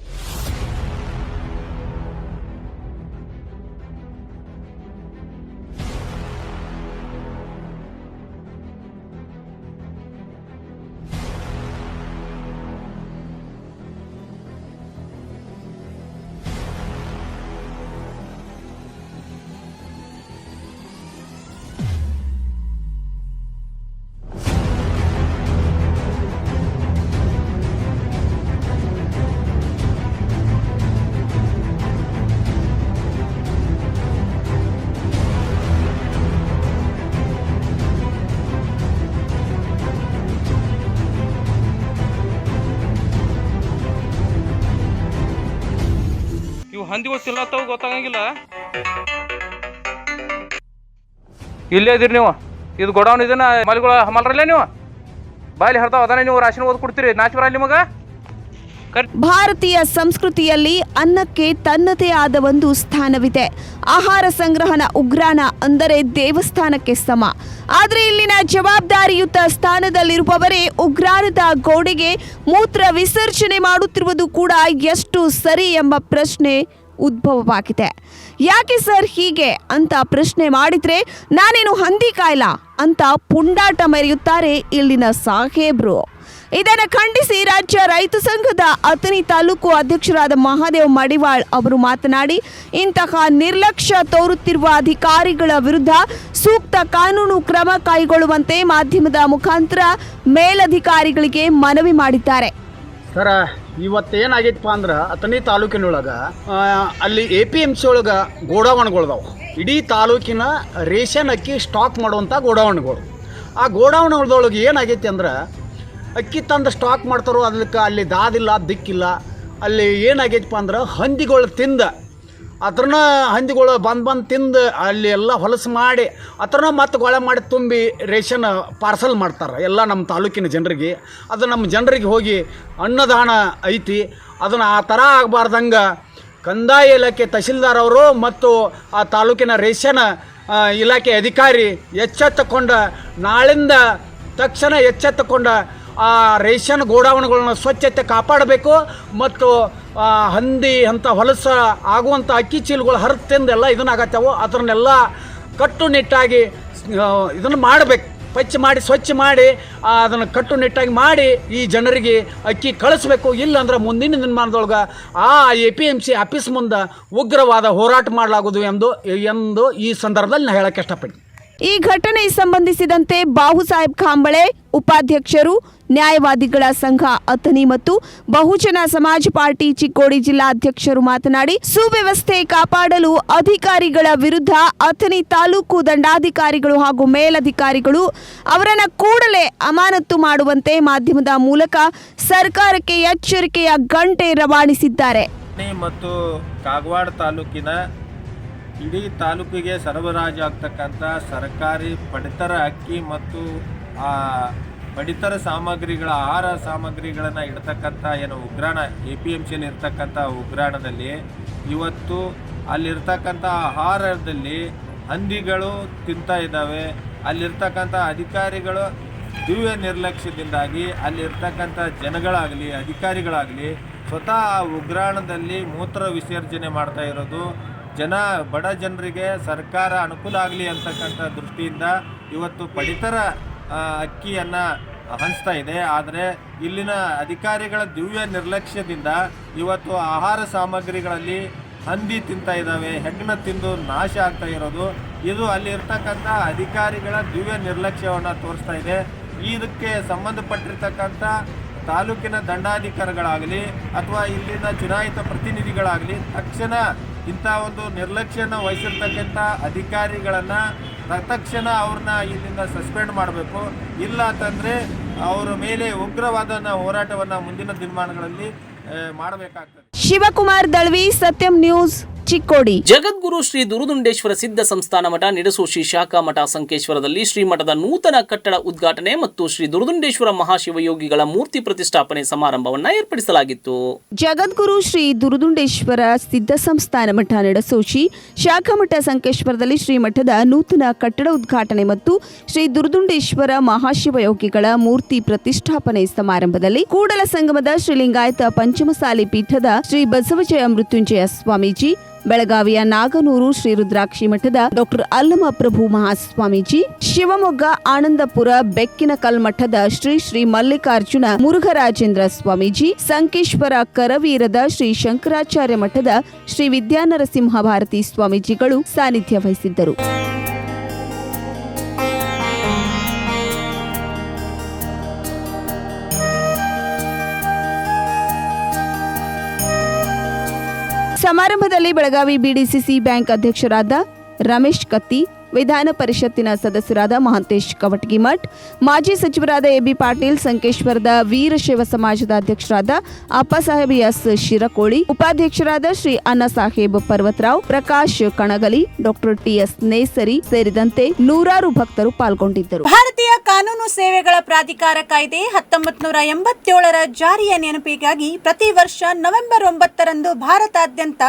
ಹಂದಿಗಳು ತಿನ್ನತ್ತಾವ ಗೊತ್ತಾಗಂಗಿಲ್ಲ. ಇಲ್ಲೇ ಇದೀರಿ ನೀವು. ಇದು ಗೋಡೌನ್ ಇದನ್ನ ಮಲಿಗಳ ಹಮಲ್ರಲ್ಲೇ ನೀವು ಬಾಯಲ್ಲಿ ಹರ್ತಾವ ಅದನ್ನ ನೀವು ರಾಶಿನ ಓದ್ ಕೊಡ್ತೀರಿ. ನಾಚ್ ಬರಲ್ಲ ನಿಮಗ. ಭಾರತೀಯ ಸಂಸ್ಕೃತಿಯಲ್ಲಿ ಅನ್ನಕ್ಕೆ ತನ್ನದೇ ಆದ ಒಂದು ಸ್ಥಾನವಿದೆ. ಆಹಾರ ಸಂಗ್ರಹಣ ಉಗ್ರಾಣ ಅಂದರೆ ದೇವಸ್ಥಾನಕ್ಕೆ ಸಮ. ಆದರೆ ಇಲ್ಲಿನ ಜವಾಬ್ದಾರಿಯುತ ಸ್ಥಾನದಲ್ಲಿರುವವರೇ ಉಗ್ರಾಣದ ಗೋಡೆಗೆ ಮೂತ್ರ ವಿಸರ್ಜನೆ ಮಾಡುತ್ತಿರುವುದು ಕೂಡ ಎಷ್ಟು ಸರಿ ಎಂಬ ಪ್ರಶ್ನೆ ಉದ್ಭವವಾಗಿದೆ. ಯಾಕೆ ಸರ್ ಹೀಗೆ ಅಂತ ಪ್ರಶ್ನೆ ಮಾಡಿದ್ರೆ ನಾನೇನು ಹಂದಿ ಕಾಯ್ಲ ಅಂತ ಪುಂಡಾಟ ಮೆರೆಯುತ್ತಾರೆ ಇಲ್ಲಿನ ಸಾಹೇಬ್ರು. ಇದನ್ನು ಖಂಡಿಸಿ ರಾಜ್ಯ ರೈತ ಸಂಘದ ಅಥಣಿ ತಾಲೂಕು ಅಧ್ಯಕ್ಷರಾದ ಮಹಾದೇವ್ ಮಡಿವಾಳ್ ಅವರು ಮಾತನಾಡಿ, ಇಂತಹ ನಿರ್ಲಕ್ಷ್ಯ ತೋರುತ್ತಿರುವ ಅಧಿಕಾರಿಗಳ ವಿರುದ್ಧ ಸೂಕ್ತ ಕಾನೂನು ಕ್ರಮ ಕೈಗೊಳ್ಳುವಂತೆ ಮಾಧ್ಯಮದ ಮುಖಾಂತರ ಮೇಲಧಿಕಾರಿಗಳಿಗೆ ಮನವಿ ಮಾಡಿದ್ದಾರೆ. ಸರ, ಇವತ್ತೇನಾಗೈತಪ್ಪ ಅಂದ್ರೆ ಅಥಣಿ ತಾಲೂಕಿನೊಳಗೆ ಅಲ್ಲಿ APMC ಒಳಗೆ ಗೋಡೌನ್ಗಳದಾವು. ಇಡೀ ತಾಲೂಕಿನ ರೇಷನ್ ಅಕ್ಕಿ ಸ್ಟಾಕ್ ಮಾಡುವಂಥ ಗೋಡೌನ್ಗಳು. ಆ ಗೋಡೌನ್ಗಳದೊಳಗೆ ಏನಾಗೈತಿ ಅಂದ್ರೆ ಅಕ್ಕಿ ತಂದು ಸ್ಟಾಕ್ ಮಾಡ್ತಾರೋ ಅದಕ್ಕೆ ಅಲ್ಲಿ ದಾದಿಲ್ಲ, ದಿಕ್ಕಿಲ್ಲ. ಅಲ್ಲಿ ಏನಾಗೈತಪ್ಪ ಅಂದ್ರೆ ಹಂದಿಗಳು ಅದನ್ನ ಹಂದಿಗಳು ಬಂದು ತಿಂದು ಅಲ್ಲಿ ಎಲ್ಲ ಹೊಲಸು ಮಾಡಿ ಅದನ್ನ ಮತ್ತೆ ಗೊಳೆ ಮಾಡಿ ತುಂಬಿ ರೇಷನ್ ಪಾರ್ಸಲ್ ಮಾಡ್ತಾರೆ ಎಲ್ಲ ನಮ್ಮ ತಾಲೂಕಿನ ಜನರಿಗೆ. ಅದು ನಮ್ಮ ಜನರಿಗೆ ಹೋಗಿ ಅನ್ನದಾನ ಐತಿ. ಅದನ್ನು ಆ ಥರ ಆಗಬಾರ್ದಂಗೆ ಕಂದಾಯ ಇಲಾಖೆ ತಹಶೀಲ್ದಾರ್ ಅವರು ಮತ್ತು ಆ ತಾಲೂಕಿನ ರೇಷನ್ ಇಲಾಖೆ ಅಧಿಕಾರಿ ಎಚ್ಚೆತ್ತುಕೊಂಡ ನಾಳಿಂದ ತಕ್ಷಣ ಎಚ್ಚೆತ್ತುಕೊಂಡ ಆ ರೇಷನ್ ಗೋಡೌನ್ಗಳನ್ನ ಸ್ವಚ್ಛತೆ ಕಾಪಾಡಬೇಕು. ಮತ್ತು ಹಂದಿ ಅಂತ ಹೊಲಸ ಆಗುವಂಥ ಅಕ್ಕಿ ಚೀಲಗಳು ಹರಿತಿಂದೆಲ್ಲ ಇದನ್ನಾಗತ್ತವು. ಅದನ್ನೆಲ್ಲ ಕಟ್ಟುನಿಟ್ಟಾಗಿ ಇದನ್ನು ಮಾಡಬೇಕು. ಸ್ವಚ್ಛ ಮಾಡಿ ಅದನ್ನು ಕಟ್ಟುನಿಟ್ಟಾಗಿ ಮಾಡಿ ಈ ಜನರಿಗೆ ಅಕ್ಕಿ ಕಳಿಸ್ಬೇಕು. ಇಲ್ಲಾಂದ್ರೆ ಮುಂದಿನ ದಿನಮಾನದೊಳಗೆ ಆ APMC ಆಫೀಸ್ ಮುಂದೆ ಉಗ್ರವಾದ ಹೋರಾಟ ಮಾಡಲಾಗುವುದು ಎಂದು ಈ ಸಂದರ್ಭದಲ್ಲಿ ನಾನು ಹೇಳಕ್ಕೆ ಇಷ್ಟಪಡ್ತೀನಿ. ಈ ಘಟನೆ ಸಂಬಂಧಿಸಿದಂತೆ ಬಾಹುಸಾಹೇಬ್ ಖಾಂಬಳೆ ಉಪಾಧ್ಯಕ್ಷರು ನ್ಯಾಯವಾದಿಗಳ ಸಂಘ ಅಥಣಿ ಮತ್ತು ಬಹುಜನ ಸಮಾಜ ಪಾರ್ಟಿ ಚಿಕ್ಕೋಡಿ ಜಿಲ್ಲಾ ಅಧ್ಯಕ್ಷರು ಮಾತನಾಡಿ, ಸುವ್ಯವಸ್ಥೆ ಕಾಪಾಡಲು ಅಧಿಕಾರಿಗಳ ವಿರುದ್ಧ ಅಥಣಿ ತಾಲೂಕು ದಂಡಾಧಿಕಾರಿಗಳು ಹಾಗೂ ಮೇಲಧಿಕಾರಿಗಳು ಅವರನ್ನು ಕೂಡಲೇ ಅಮಾನತು ಮಾಡುವಂತೆ ಮಾಧ್ಯಮದ ಮೂಲಕ ಸರ್ಕಾರಕ್ಕೆ ಎಚ್ಚರಿಕೆಯ ಗಂಟೆ ರವಾನಿಸಿದ್ದಾರೆ. ಮತ್ತು ಕಾಗವಾಡ ತಾಲೂಕಿನ ಇಡೀ ತಾಲೂಕಿಗೆ ಸರಬರಾಜು ಆಗ್ತಕ್ಕಂಥ ಸರ್ಕಾರಿ ಪಡಿತರ ಅಕ್ಕಿ ಮತ್ತು ಪಡಿತರ ಸಾಮಗ್ರಿಗಳ ಆಹಾರ ಸಾಮಗ್ರಿಗಳನ್ನು ಇಡ್ತಕ್ಕಂಥ ಏನು ಉಗ್ರಾಣ APMCಯಲ್ಲಿ ಇರ್ತಕ್ಕಂಥ ಉಗ್ರಾಣದಲ್ಲಿ ಇವತ್ತು ಅಲ್ಲಿರ್ತಕ್ಕಂಥ ಆಹಾರದಲ್ಲಿ ಹಂದಿಗಳು ತಿಂತಾ ಇದ್ದಾವೆ. ಅಲ್ಲಿರ್ತಕ್ಕಂಥ ಅಧಿಕಾರಿಗಳು ದಿವ್ಯ ನಿರ್ಲಕ್ಷ್ಯದಿಂದಾಗಿ ಅಲ್ಲಿರ್ತಕ್ಕಂಥ ಜನಗಳಾಗಲಿ ಅಧಿಕಾರಿಗಳಾಗಲಿ ಸ್ವತಃ ಉಗ್ರಾಣದಲ್ಲಿ ಮೂತ್ರ ವಿಸರ್ಜನೆ ಮಾಡ್ತಾ ಇರೋದು ಬಡ ಜನರಿಗೆ ಸರ್ಕಾರ ಅನುಕೂಲ ಆಗಲಿ ಅಂತಕ್ಕಂಥ ದೃಷ್ಟಿಯಿಂದ ಇವತ್ತು ಪಡಿತರ ಅಕ್ಕಿಯನ್ನು ಹಂಚ್ತಾ ಇದೆ. ಆದರೆ ಇಲ್ಲಿನ ಅಧಿಕಾರಿಗಳ ದಿವ್ಯ ನಿರ್ಲಕ್ಷ್ಯದಿಂದ ಇವತ್ತು ಆಹಾರ ಸಾಮಗ್ರಿಗಳಲ್ಲಿ ಹಂದಿ ತಿಂತಾ ಇದ್ದಾವೆ, ಹೆಗ್ಗಣ ತಿಂದು ನಾಶ ಆಗ್ತಾ ಇರೋದು ಇದು ಅಲ್ಲಿರ್ತಕ್ಕಂಥ ಅಧಿಕಾರಿಗಳ ದಿವ್ಯ ನಿರ್ಲಕ್ಷ್ಯವನ್ನು ತೋರಿಸ್ತಾ ಇದೆ. ಇದಕ್ಕೆ ಸಂಬಂಧಪಟ್ಟಿರ್ತಕ್ಕಂಥ ತಾಲೂಕಿನ ದಂಡಾಧಿಕಾರಿಗಳಾಗಲಿ ಅಥವಾ ಇಲ್ಲಿನ ಚುನಾಯಿತ ಪ್ರತಿನಿಧಿಗಳಾಗಲಿ ತಕ್ಷಣ ಇಂಥ ಒಂದು ನಿರ್ಲಕ್ಷ್ಯನ ವಹಿಸಿರ್ತಕ್ಕಂಥ ಅಧಿಕಾರಿಗಳನ್ನು ತಕ್ಷಣ ಅವ್ರನ್ನ ಇಲ್ಲಿಂದ ಸಸ್ಪೆಂಡ್ ಮಾಡಬೇಕು. ಇಲ್ಲ ಅಂತಂದರೆ ಅವರ ಮೇಲೆ ಉಗ್ರವಾದ ಹೋರಾಟವನ್ನು ಮುಂದಿನ ದಿನಮಾನಗಳಲ್ಲಿ ಮಾಡಬೇಕಾಗ್ತದೆ. ಶಿವಕುಮಾರ್ ದಳ್ವಿ, ಸತ್ಯಂ ನ್ಯೂಸ್, ಚಿಕ್ಕೋಡಿ. ಜಗದ್ಗುರು ಶ್ರೀ ದುರುದುಂಡೇಶ್ವರ ಸಿದ್ಧ ಸಂಸ್ಥಾನ ಮಠ ನಿಡಸೋಶಿ ಶಾಖಾ ಮಠ ಸಂಕೇಶ್ವರದಲ್ಲಿ ಶ್ರೀಮಠದ ನೂತನ ಕಟ್ಟಡ ಉದ್ಘಾಟನೆ ಮತ್ತು ಶ್ರೀ ದುರುದುಂಡೇಶ್ವರ ಮಹಾಶಿವಯೋಗಿಗಳ ಮೂರ್ತಿ ಪ್ರತಿಷ್ಠಾಪನೆ ಸಮಾರಂಭವನ್ನು ಏರ್ಪಡಿಸಲಾಗಿತ್ತು. ಜಗದ್ಗುರು ಶ್ರೀ ದುರುದುಂಡೇಶ್ವರ ಸಿದ್ಧ ಸಂಸ್ಥಾನ ಮಠ ನಿಡಸೋಶಿ ಶಾಖಾ ಮಠ ಸಂಕೇಶ್ವರದಲ್ಲಿ ಶ್ರೀಮಠದ ನೂತನ ಕಟ್ಟಡ ಉದ್ಘಾಟನೆ ಮತ್ತು ಶ್ರೀ ದುರುದುಂಡೇಶ್ವರ ಮಹಾಶಿವಯೋಗಿಗಳ ಮೂರ್ತಿ ಪ್ರತಿಷ್ಠಾಪನೆ ಸಮಾರಂಭದಲ್ಲಿ ಕೂಡಲ ಸಂಗಮದ ಶ್ರೀಲಿಂಗಾಯತ ಪಂಚಮಸಾಲಿ ಪೀಠದ ಶ್ರೀ ಬಸವಜಯ ಮೃತ್ಯುಂಜಯ ಸ್ವಾಮೀಜಿ, ಬೆಳಗಾವಿಯ ನಾಗನೂರು ಶ್ರೀ ರುದ್ರಾಕ್ಷಿ ಮಠದ ಡಾಕ್ಟರ್ ಅಲ್ಲಮ ಪ್ರಭು ಮಹಾಸ್ವಾಮೀಜಿ, ಶಿವಮೊಗ್ಗ ಆನಂದಪುರ ಬೆಕ್ಕಿನಕಲ್ ಮಠದ ಶ್ರೀ ಶ್ರೀ ಮಲ್ಲಿಕಾರ್ಜುನ ಮುರುಘರಾಜೇಂದ್ರ ಸ್ವಾಮೀಜಿ, ಸಂಕೇಶ್ವರ ಕರವೀರದ ಶ್ರೀ ಶಂಕರಾಚಾರ್ಯ ಮಠದ ಶ್ರೀ ವಿದ್ಯಾನರಸಿಂಹ ಭಾರತಿ ಸ್ವಾಮೀಜಿಗಳು ಸಾನ್ನಿಧ್ಯ ವಹಿಸಿದ್ದರು. ಸಮಾರಂಭದಲ್ಲಿ ಬೆಳಗಾವಿ BDCC ಬ್ಯಾಂಕ್ ಅಧ್ಯಕ್ಷರಾದ ರಮೇಶ್ ಕತ್ತಿ, ವಿಧಾನ ಪರಿಷತ್ತಿನ ಸದಸ್ಯರಾದ ಮಹಾಂತೇಶ್ ಕವಟಗಿಮಠ್, ಮಾಜಿ ಸಚಿವರಾದ ಎಬಿ ಪಾಟೀಲ್, ಸಂಕೇಶ್ವರದ ವೀರಶೈವ ಸಮಾಜದ ಅಧ್ಯಕ್ಷರಾದ ಅಪ್ಪಸಾಹೇಬ್ ಎಸ್ ಶಿರಕೋಳಿ, ಉಪಾಧ್ಯಕ್ಷರಾದ ಶ್ರೀ ಅನ್ನಸಾಹೇಬ್ ಪರ್ವತರಾವ್, ಪ್ರಕಾಶ್ ಕಣಗಲಿ, ಡಾಕ್ಟರ್ ಟಿಎಸ್ ನೇಸರಿ ಸೇರಿದಂತೆ ನೂರಾರು ಭಕ್ತರು ಪಾಲ್ಗೊಂಡಿದ್ದರು. ಭಾರತೀಯ ಕಾನೂನು ಸೇವೆಗಳ ಪ್ರಾಧಿಕಾರ ಕಾಯ್ದೆ 1987ರ ಜಾರಿಯ ನೆನಪಿಗಾಗಿ ಪ್ರತಿ ವರ್ಷ ನವೆಂಬರ್ 9ರಂದು ಭಾರತಾದ್ಯಂತ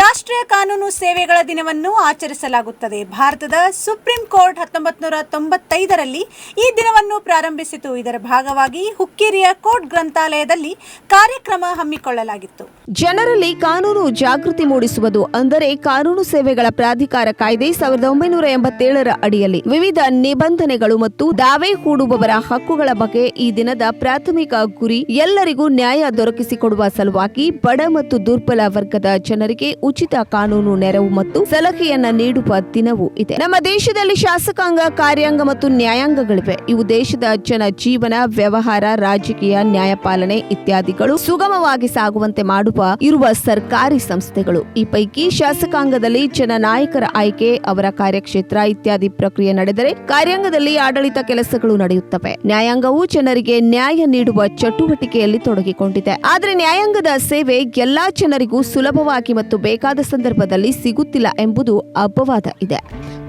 ರಾಷ್ಟ್ರೀಯ ಕಾನೂನು ಸೇವೆಗಳ ದಿನವನ್ನು ಆಚರಿಸಲಾಗುತ್ತದೆ. ಭಾರತದ ಸುಪ್ರೀಂ ಕೋರ್ಟ್ 1995ರಲ್ಲಿ ಈ ದಿನವನ್ನು ಪ್ರಾರಂಭಿಸಿತು. ಇದರ ಭಾಗವಾಗಿ ಹುಕ್ಕೇರಿಯ ಕೋರ್ಟ್ ಗ್ರಂಥಾಲಯದಲ್ಲಿ ಕಾರ್ಯಕ್ರಮ ಹಮ್ಮಿಕೊಳ್ಳಲಾಗಿತ್ತು. ಜನರಲ್ಲಿ ಕಾನೂನು ಜಾಗೃತಿ ಮೂಡಿಸುವುದು ಅಂದರೆ ಕಾನೂನು ಸೇವೆಗಳ ಪ್ರಾಧಿಕಾರ ಕಾಯ್ದೆ 1987ರ ಅಡಿಯಲ್ಲಿ ವಿವಿಧ ನಿಬಂಧನೆಗಳು ಮತ್ತು ದಾವೆ ಹೂಡುವವರ ಹಕ್ಕುಗಳ ಬಗ್ಗೆ ಈ ದಿನದ ಪ್ರಾಥಮಿಕ ಗುರಿ ಎಲ್ಲರಿಗೂ ನ್ಯಾಯ ದೊರಕಿಸಿಕೊಡುವ ಸಲುವಾಗಿ ಬಡ ಮತ್ತು ದುರ್ಬಲ ವರ್ಗದ ಜನರಿಗೆ ಉಚಿತ ಕಾನೂನು ನೆರವು ಮತ್ತು ಸಲಹೆಯನ್ನ ನೀಡುವ ದಿನವೂ ಇದೆ. ನಮ್ಮ ದೇಶದಲ್ಲಿ ಶಾಸಕಾಂಗ, ಕಾರ್ಯಾಂಗ ಮತ್ತು ನ್ಯಾಯಾಂಗಗಳಿವೆ. ಇವು ದೇಶದ ಜನ ಜೀವನ, ವ್ಯವಹಾರ, ರಾಜಕೀಯ, ನ್ಯಾಯಪಾಲನೆ ಇತ್ಯಾದಿಗಳು ಸುಗಮವಾಗಿ ಸಾಗುವಂತೆ ಮಾಡುವ ಇರುವ ಸರ್ಕಾರಿ ಸಂಸ್ಥೆಗಳು. ಈ ಪೈಕಿ ಶಾಸಕಾಂಗದಲ್ಲಿ ಜನನಾಯಕರ ಆಯ್ಕೆ, ಅವರ ಕಾರ್ಯಕ್ಷೇತ್ರ ಇತ್ಯಾದಿ ಪ್ರಕ್ರಿಯೆ ನಡೆದರೆ ಕಾರ್ಯಾಂಗದಲ್ಲಿ ಆಡಳಿತ ಕೆಲಸಗಳು ನಡೆಯುತ್ತವೆ. ನ್ಯಾಯಾಂಗವು ಜನರಿಗೆ ನ್ಯಾಯ ನೀಡುವ ಚಟುವಟಿಕೆಯಲ್ಲಿ ತೊಡಗಿಕೊಂಡಿದೆ. ಆದರೆ ನ್ಯಾಯಾಂಗದ ಸೇವೆ ಎಲ್ಲಾ ಜನರಿಗೂ ಸುಲಭವಾಗಿ ಮತ್ತು ಬೇಕಾದ ಸಂದರ್ಭದಲ್ಲಿ ಸಿಗುತ್ತಿಲ್ಲ ಎಂಬುದು ಅಪವಾದ ಇದೆ.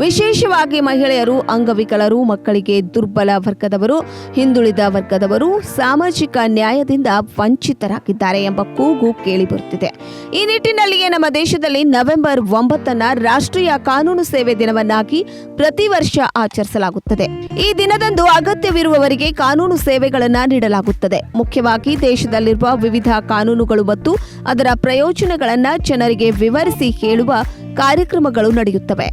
ವಿಶೇಷವಾಗಿ ಮಹಿಳೆಯರು, ಅಂಗವಿಕಲರು, ಮಕ್ಕಳಿಗೆ ದುರ್ಬಲ ವರ್ಗದವರು, ಹಿಂದುಳಿದ ವರ್ಗದವರು ಸಾಮಾಜಿಕ ನ್ಯಾಯದಿಂದ ವಂಚಿತರಾಗಿದ್ದಾರೆ ಎಂಬ ಕೂಗು ಕೇಳಿಬರುತ್ತಿದೆ. ಈ ನಿಟ್ಟಿನಲ್ಲಿಯೇ ನಮ್ಮ ದೇಶದಲ್ಲಿ ನವೆಂಬರ್ 9ನ್ನ ರಾಷ್ಟ್ರೀಯ ಕಾನೂನು ಸೇವೆ ದಿನವನ್ನಾಗಿ ಪ್ರತಿ ವರ್ಷ ಆಚರಿಸಲಾಗುತ್ತದೆ. ಈ ದಿನದಂದು ಅಗತ್ಯವಿರುವವರಿಗೆ ಕಾನೂನು ಸೇವೆಗಳನ್ನು ನೀಡಲಾಗುತ್ತದೆ. ಮುಖ್ಯವಾಗಿ ದೇಶದಲ್ಲಿರುವ ವಿವಿಧ ಕಾನೂನುಗಳು ಮತ್ತು ಅದರ ಪ್ರಯೋಜನಗಳನ್ನು ಜನರಿಗೆ ವಿವರಿಸಿ ಹೇಳುವ ಕಾರ್ಯಕ್ರಮಗಳು ನಡೆಯುತ್ತವೆ.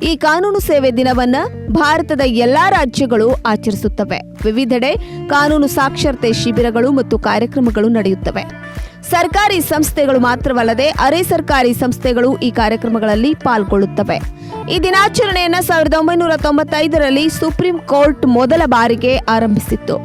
ಈ ಕಾನೂನು ಸೇವೆ ದಿನವನ್ನ ಭಾರತದ ಎಲ್ಲಾ ರಾಜ್ಯಗಳು ಆಚರಿಸುತ್ತವೆ. ವಿವಿಧೆಡೆ ಕಾನೂನು ಸಾಕ್ಷರತೆ ಶಿಬಿರಗಳು ಮತ್ತು ಕಾರ್ಯಕ್ರಮಗಳು ನಡೆಯುತ್ತವೆ. ಸರ್ಕಾರಿ ಸಂಸ್ಥೆಗಳು ಮಾತ್ರವಲ್ಲದೆ ಅರೆ ಸರ್ಕಾರಿ ಸಂಸ್ಥೆಗಳು ಈ ಕಾರ್ಯಕ್ರಮಗಳಲ್ಲಿ ಪಾಲ್ಗೊಳ್ಳುತ್ತವೆ. ಈ ದಿನಾಚರಣೆಯನ್ನು 1995ರಲ್ಲಿ ಸುಪ್ರೀಂ ಕೋರ್ಟ್ ಮೊದಲ ಬಾರಿಗೆ ಆರಂಭಿಸಿತ್ತು.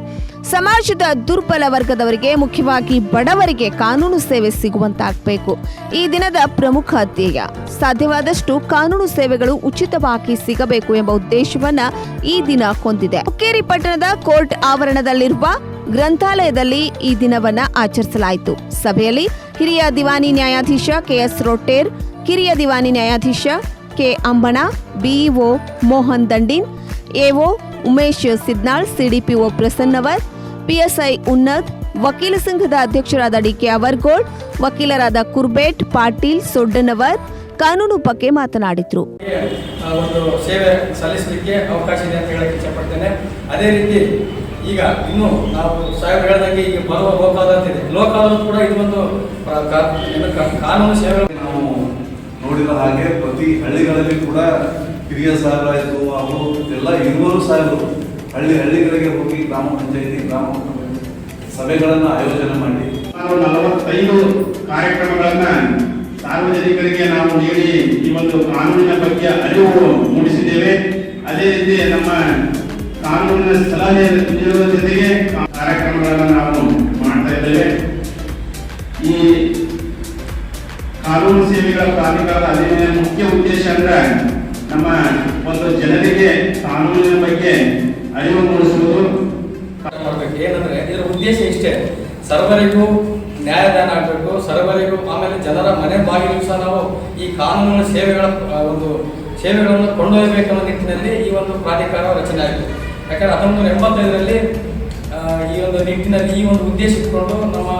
ಸಮಾಜದ ದುರ್ಬಲ ವರ್ಗದವರಿಗೆ, ಮುಖ್ಯವಾಗಿ ಬಡವರಿಗೆ ಕಾನೂನು ಸೇವೆ ಸಿಗುವಂತಾಗಬೇಕು. ಈ ದಿನದ ಪ್ರಮುಖ ಧ್ಯೇಯ ಸಾಧ್ಯವಾದಷ್ಟು ಕಾನೂನು ಸೇವೆಗಳು ಉಚಿತವಾಗಿ ಸಿಗಬೇಕು ಎಂಬ ಉದ್ದೇಶವನ್ನ ಈ ದಿನ ಹೊಂದಿದೆ. ಹುಕ್ಕೇರಿ ಪಟ್ಟಣದ ಕೋರ್ಟ್ ಆವರಣದಲ್ಲಿರುವ ಗ್ರಂಥಾಲಯದಲ್ಲಿ ಈ ದಿನವನ್ನ ಆಚರಿಸಲಾಯಿತು. ಸಭೆಯಲ್ಲಿ ಹಿರಿಯ ದಿವಾನಿ ನ್ಯಾಯಾಧೀಶ ಕೆಎಸ್ ರೊಟ್ಟೇರ್, ಕಿರಿಯ ದಿವಾನಿ ನ್ಯಾಯಾಧೀಶ K Ambana, BEO Mohan Dandin, AO Umesh Sidnal, CDPO Prasannavar, PSI Unnat, ವಕೀಲ ಸಂಘದ ಅಧ್ಯಕ್ಷರಾದ ಡಿಕೆ ಅವರ್ಗೋಳ್, ವಕೀಲರಾದ ಕುರ್ಬೇಟ್, ಪಾಟೀಲ್, ಸೊಡ್ಡನವರ್ ಕಾನೂನು ಬಗ್ಗೆ ಮಾತನಾಡಿದ್ರು. ಒಂದು ಸೇವೆ ಸಲ್ಲಿಸಲಿಕ್ಕೆ ಅವಕಾಶ ಇದೆ ಅಂತ ಹೇಳಕ್ಕೆ ಇಚ್ಛಪಡ್ತೇನೆ. ಅದೇ ರೀತಿ ಈಗ ಇನ್ನು ನಾವು ಸಾಹೇಬರು ಹೇಳಿದಂಗೆ ಈಗ ಬರುವ ಲೋಕ ಅದಾಲತ್ ಇದೆ. ಲೋಕ ಅದಾಲತ್ ಕೂಡ ಇದು ಒಂದು ಕಾನೂನು ಸೇವೆ. ನಾವು ನೋಡಿದ ಹಾಗೆ ಪ್ರತಿ ಹಳ್ಳಿಗಳಲ್ಲಿ ಕೂಡ ಹಿರಿಯ ಸಾಹೇಬರಾಯಿತು, ಅವರು ಎಲ್ಲ ಇರುವರು ಸಾಹೇಬರು ಹಳ್ಳಿಗಳಿಗೆ ಹೋಗಿ ಗ್ರಾಮ ಪಂಚಾಯತಿ, ಗ್ರಾಮ ಸಭೆಗಳನ್ನು ಆಯೋಜನೆ ಮಾಡಿ 45 ಕಾರ್ಯಕ್ರಮಗಳನ್ನ ಸಾರ್ವಜನಿಕರಿಗೆ ನಾವು ನೀಡಿ ಈ ಒಂದು ಕಾನೂನಿನ ಬಗ್ಗೆ ಅರಿವು ಮೂಡಿಸಿದ್ದೇವೆ. ಅದೇ ರೀತಿ ನಮ್ಮ ಕಾನೂನಿನ ಸಲಹೆ ನೀಡುವ ಜೊತೆಗೆ ಕಾರ್ಯಕ್ರಮಗಳನ್ನು ನಾವು ಮಾಡ್ತಾ ಇದ್ದೇವೆ. ಈ ಕಾನೂನು ಸೇವೆಗಳ ಪ್ರಾಧಿಕಾರದ ಅಧಿನಿಯಮ ಮುಖ್ಯ ಉದ್ದೇಶ ಅಂದ್ರೆ ನಮ್ಮ ಒಂದು ಜನರಿಗೆ ಕಾನೂನಿನ ಬಗ್ಗೆ ಅರಿವು ಮೂಡಿಸುವುದು. ಏನಂದ್ರೆ ಇದರ ಉದ್ದೇಶ ಇಷ್ಟೇ, ಸರ್ವರಿಗೂ ನ್ಯಾಯದಾನ ಆಗಬೇಕು, ಸರ್ವರಿಗೂ. ಆಮೇಲೆ ಜನರ ಮನೆ ಬಾಗಿಲು ಸಹ ನಾವು ಈ ಕಾನೂನಿನ ಸೇವೆಗಳನ್ನು ಕೊಂಡೊಯ್ಯಬೇಕೆಂಬ ನಿಟ್ಟಿನಲ್ಲಿ ಈ ಒಂದು ಪ್ರಾಧಿಕಾರ ರಚನೆ ಆಯಿತು. ಯಾಕಂದ್ರೆ 1985ರಲ್ಲಿ ಈ ಒಂದು ನಿಟ್ಟಿನಲ್ಲಿ ಈ ಒಂದು ಉದ್ದೇಶ ಇಟ್ಕೊಂಡು ನಮ್ಮ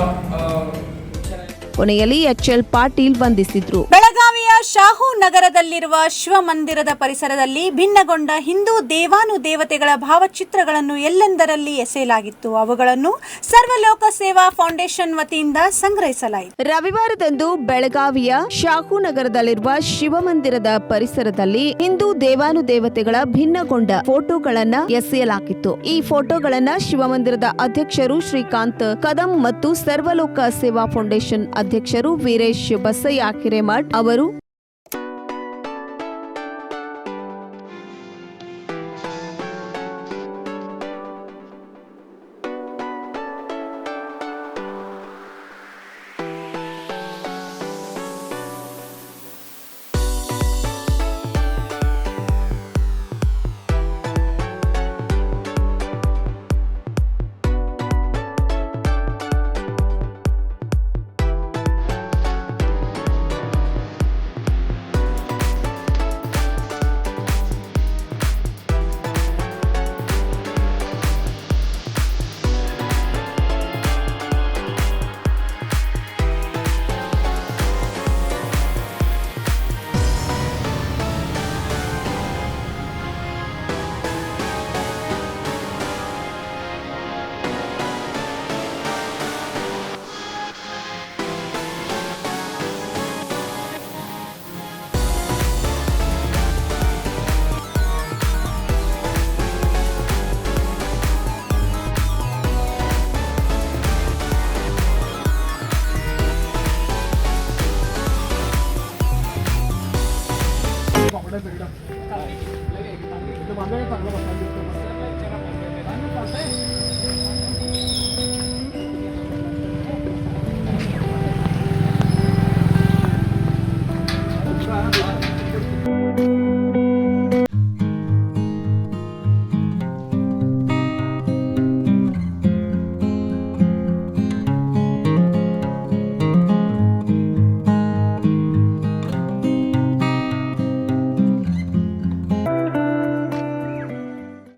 ಕೊನೆಯಲ್ಲಿ ಎಚ್ಎಲ್ ಪಾಟೀಲ್ ವಂದಿಸಿದ್ರು. ಬೆಳಗಾವಿಯ ಶಾಹು ನಗರದಲ್ಲಿರುವ ಶಿವಮಂದಿರದ ಪರಿಸರದಲ್ಲಿ ಭಿನ್ನಗೊಂಡ ಹಿಂದೂ ದೇವಾನುದೇವತೆಗಳ ಭಾವಚಿತ್ರಗಳನ್ನು ಎಲ್ಲೆಂದರಲ್ಲಿ ಎಸೆಯಲಾಗಿತ್ತು. ಅವುಗಳನ್ನು ಸರ್ವಲೋಕ ಸೇವಾ ಫೌಂಡೇಶನ್ ವತಿಯಿಂದ ಸಂಗ್ರಹಿಸಲಾಯಿತು. ರವಿವಾರದಂದು ಬೆಳಗಾವಿಯ ಶಾಹು ನಗರದಲ್ಲಿರುವ ಶಿವಮಂದಿರದ ಪರಿಸರದಲ್ಲಿ ಹಿಂದೂ ದೇವಾನುದೇವತೆಗಳ ಭಿನ್ನಗೊಂಡ ಫೋಟೋಗಳನ್ನ ಎಸೆಯಲಾಗಿತ್ತು. ಈ ಫೋಟೋಗಳನ್ನ ಶಿವಮಂದಿರದ ಅಧ್ಯಕ್ಷರು ಶ್ರೀಕಾಂತ್ ಕದಂ ಮತ್ತು ಸರ್ವಲೋಕ ಸೇವಾ ಫೌಂಡೇಶನ್ ಅಧ್ಯಕ್ಷರು ವೀರೇಶ್ ಬಸಯ್ಯ ಹಿರೇಮಠ್ ಅವರು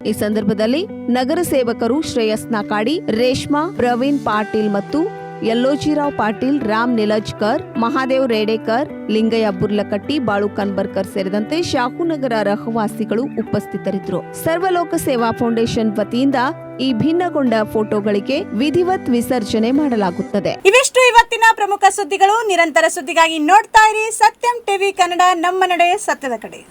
ಈ ಸಂದರ್ಭದಲ್ಲಿ ನಗರ ಸೇವಕರು ಶ್ರೇಯಸ್ ನಾಕಾಡಿ, ರೇಷ್ಮಾ, ಪ್ರವೀಣ್ ಪಾಟೀಲ್ ಮತ್ತು ಯಲ್ಲೋಜಿರಾವ್ ಪಾಟೀಲ್, ರಾಮ್ ನಿಲಜ್ಕರ್, ಮಹಾದೇವ್ ರೇಡೇಕರ್, ಲಿಂಗಯ್ಯ ಬುರ್ಲಕಟ್ಟಿ, ಬಾಳು ಕನ್ಬರ್ಕರ್ ಸೇರಿದಂತೆ ಶಾಹುನಗರ ರಹವಾಸಿಗಳು ಉಪಸ್ಥಿತರಿದ್ದರು. ಸರ್ವಲೋಕ ಸೇವಾ ಫೌಂಡೇಶನ್ ವತಿಯಿಂದ ಈ ಭಿನ್ನಗೊಂಡ ಫೋಟೋಗಳಿಗೆ ವಿಧಿವತ್ ವಿಸರ್ಜನೆ ಮಾಡಲಾಗುತ್ತದೆ. ಇವೆಷ್ಟು ಇವತ್ತಿನ ಪ್ರಮುಖ ಸುದ್ದಿಗಳು. ನಿರಂತರ ಸುದ್ದಿಗಾಗಿ ನೋಡ್ತಾ ಇರಿ ಸತ್ಯಂ ಟಿವಿ ಕನ್ನಡ, ನಮ್ಮ ನಡೆ ಸತ್ಯದ ಕಡೆ.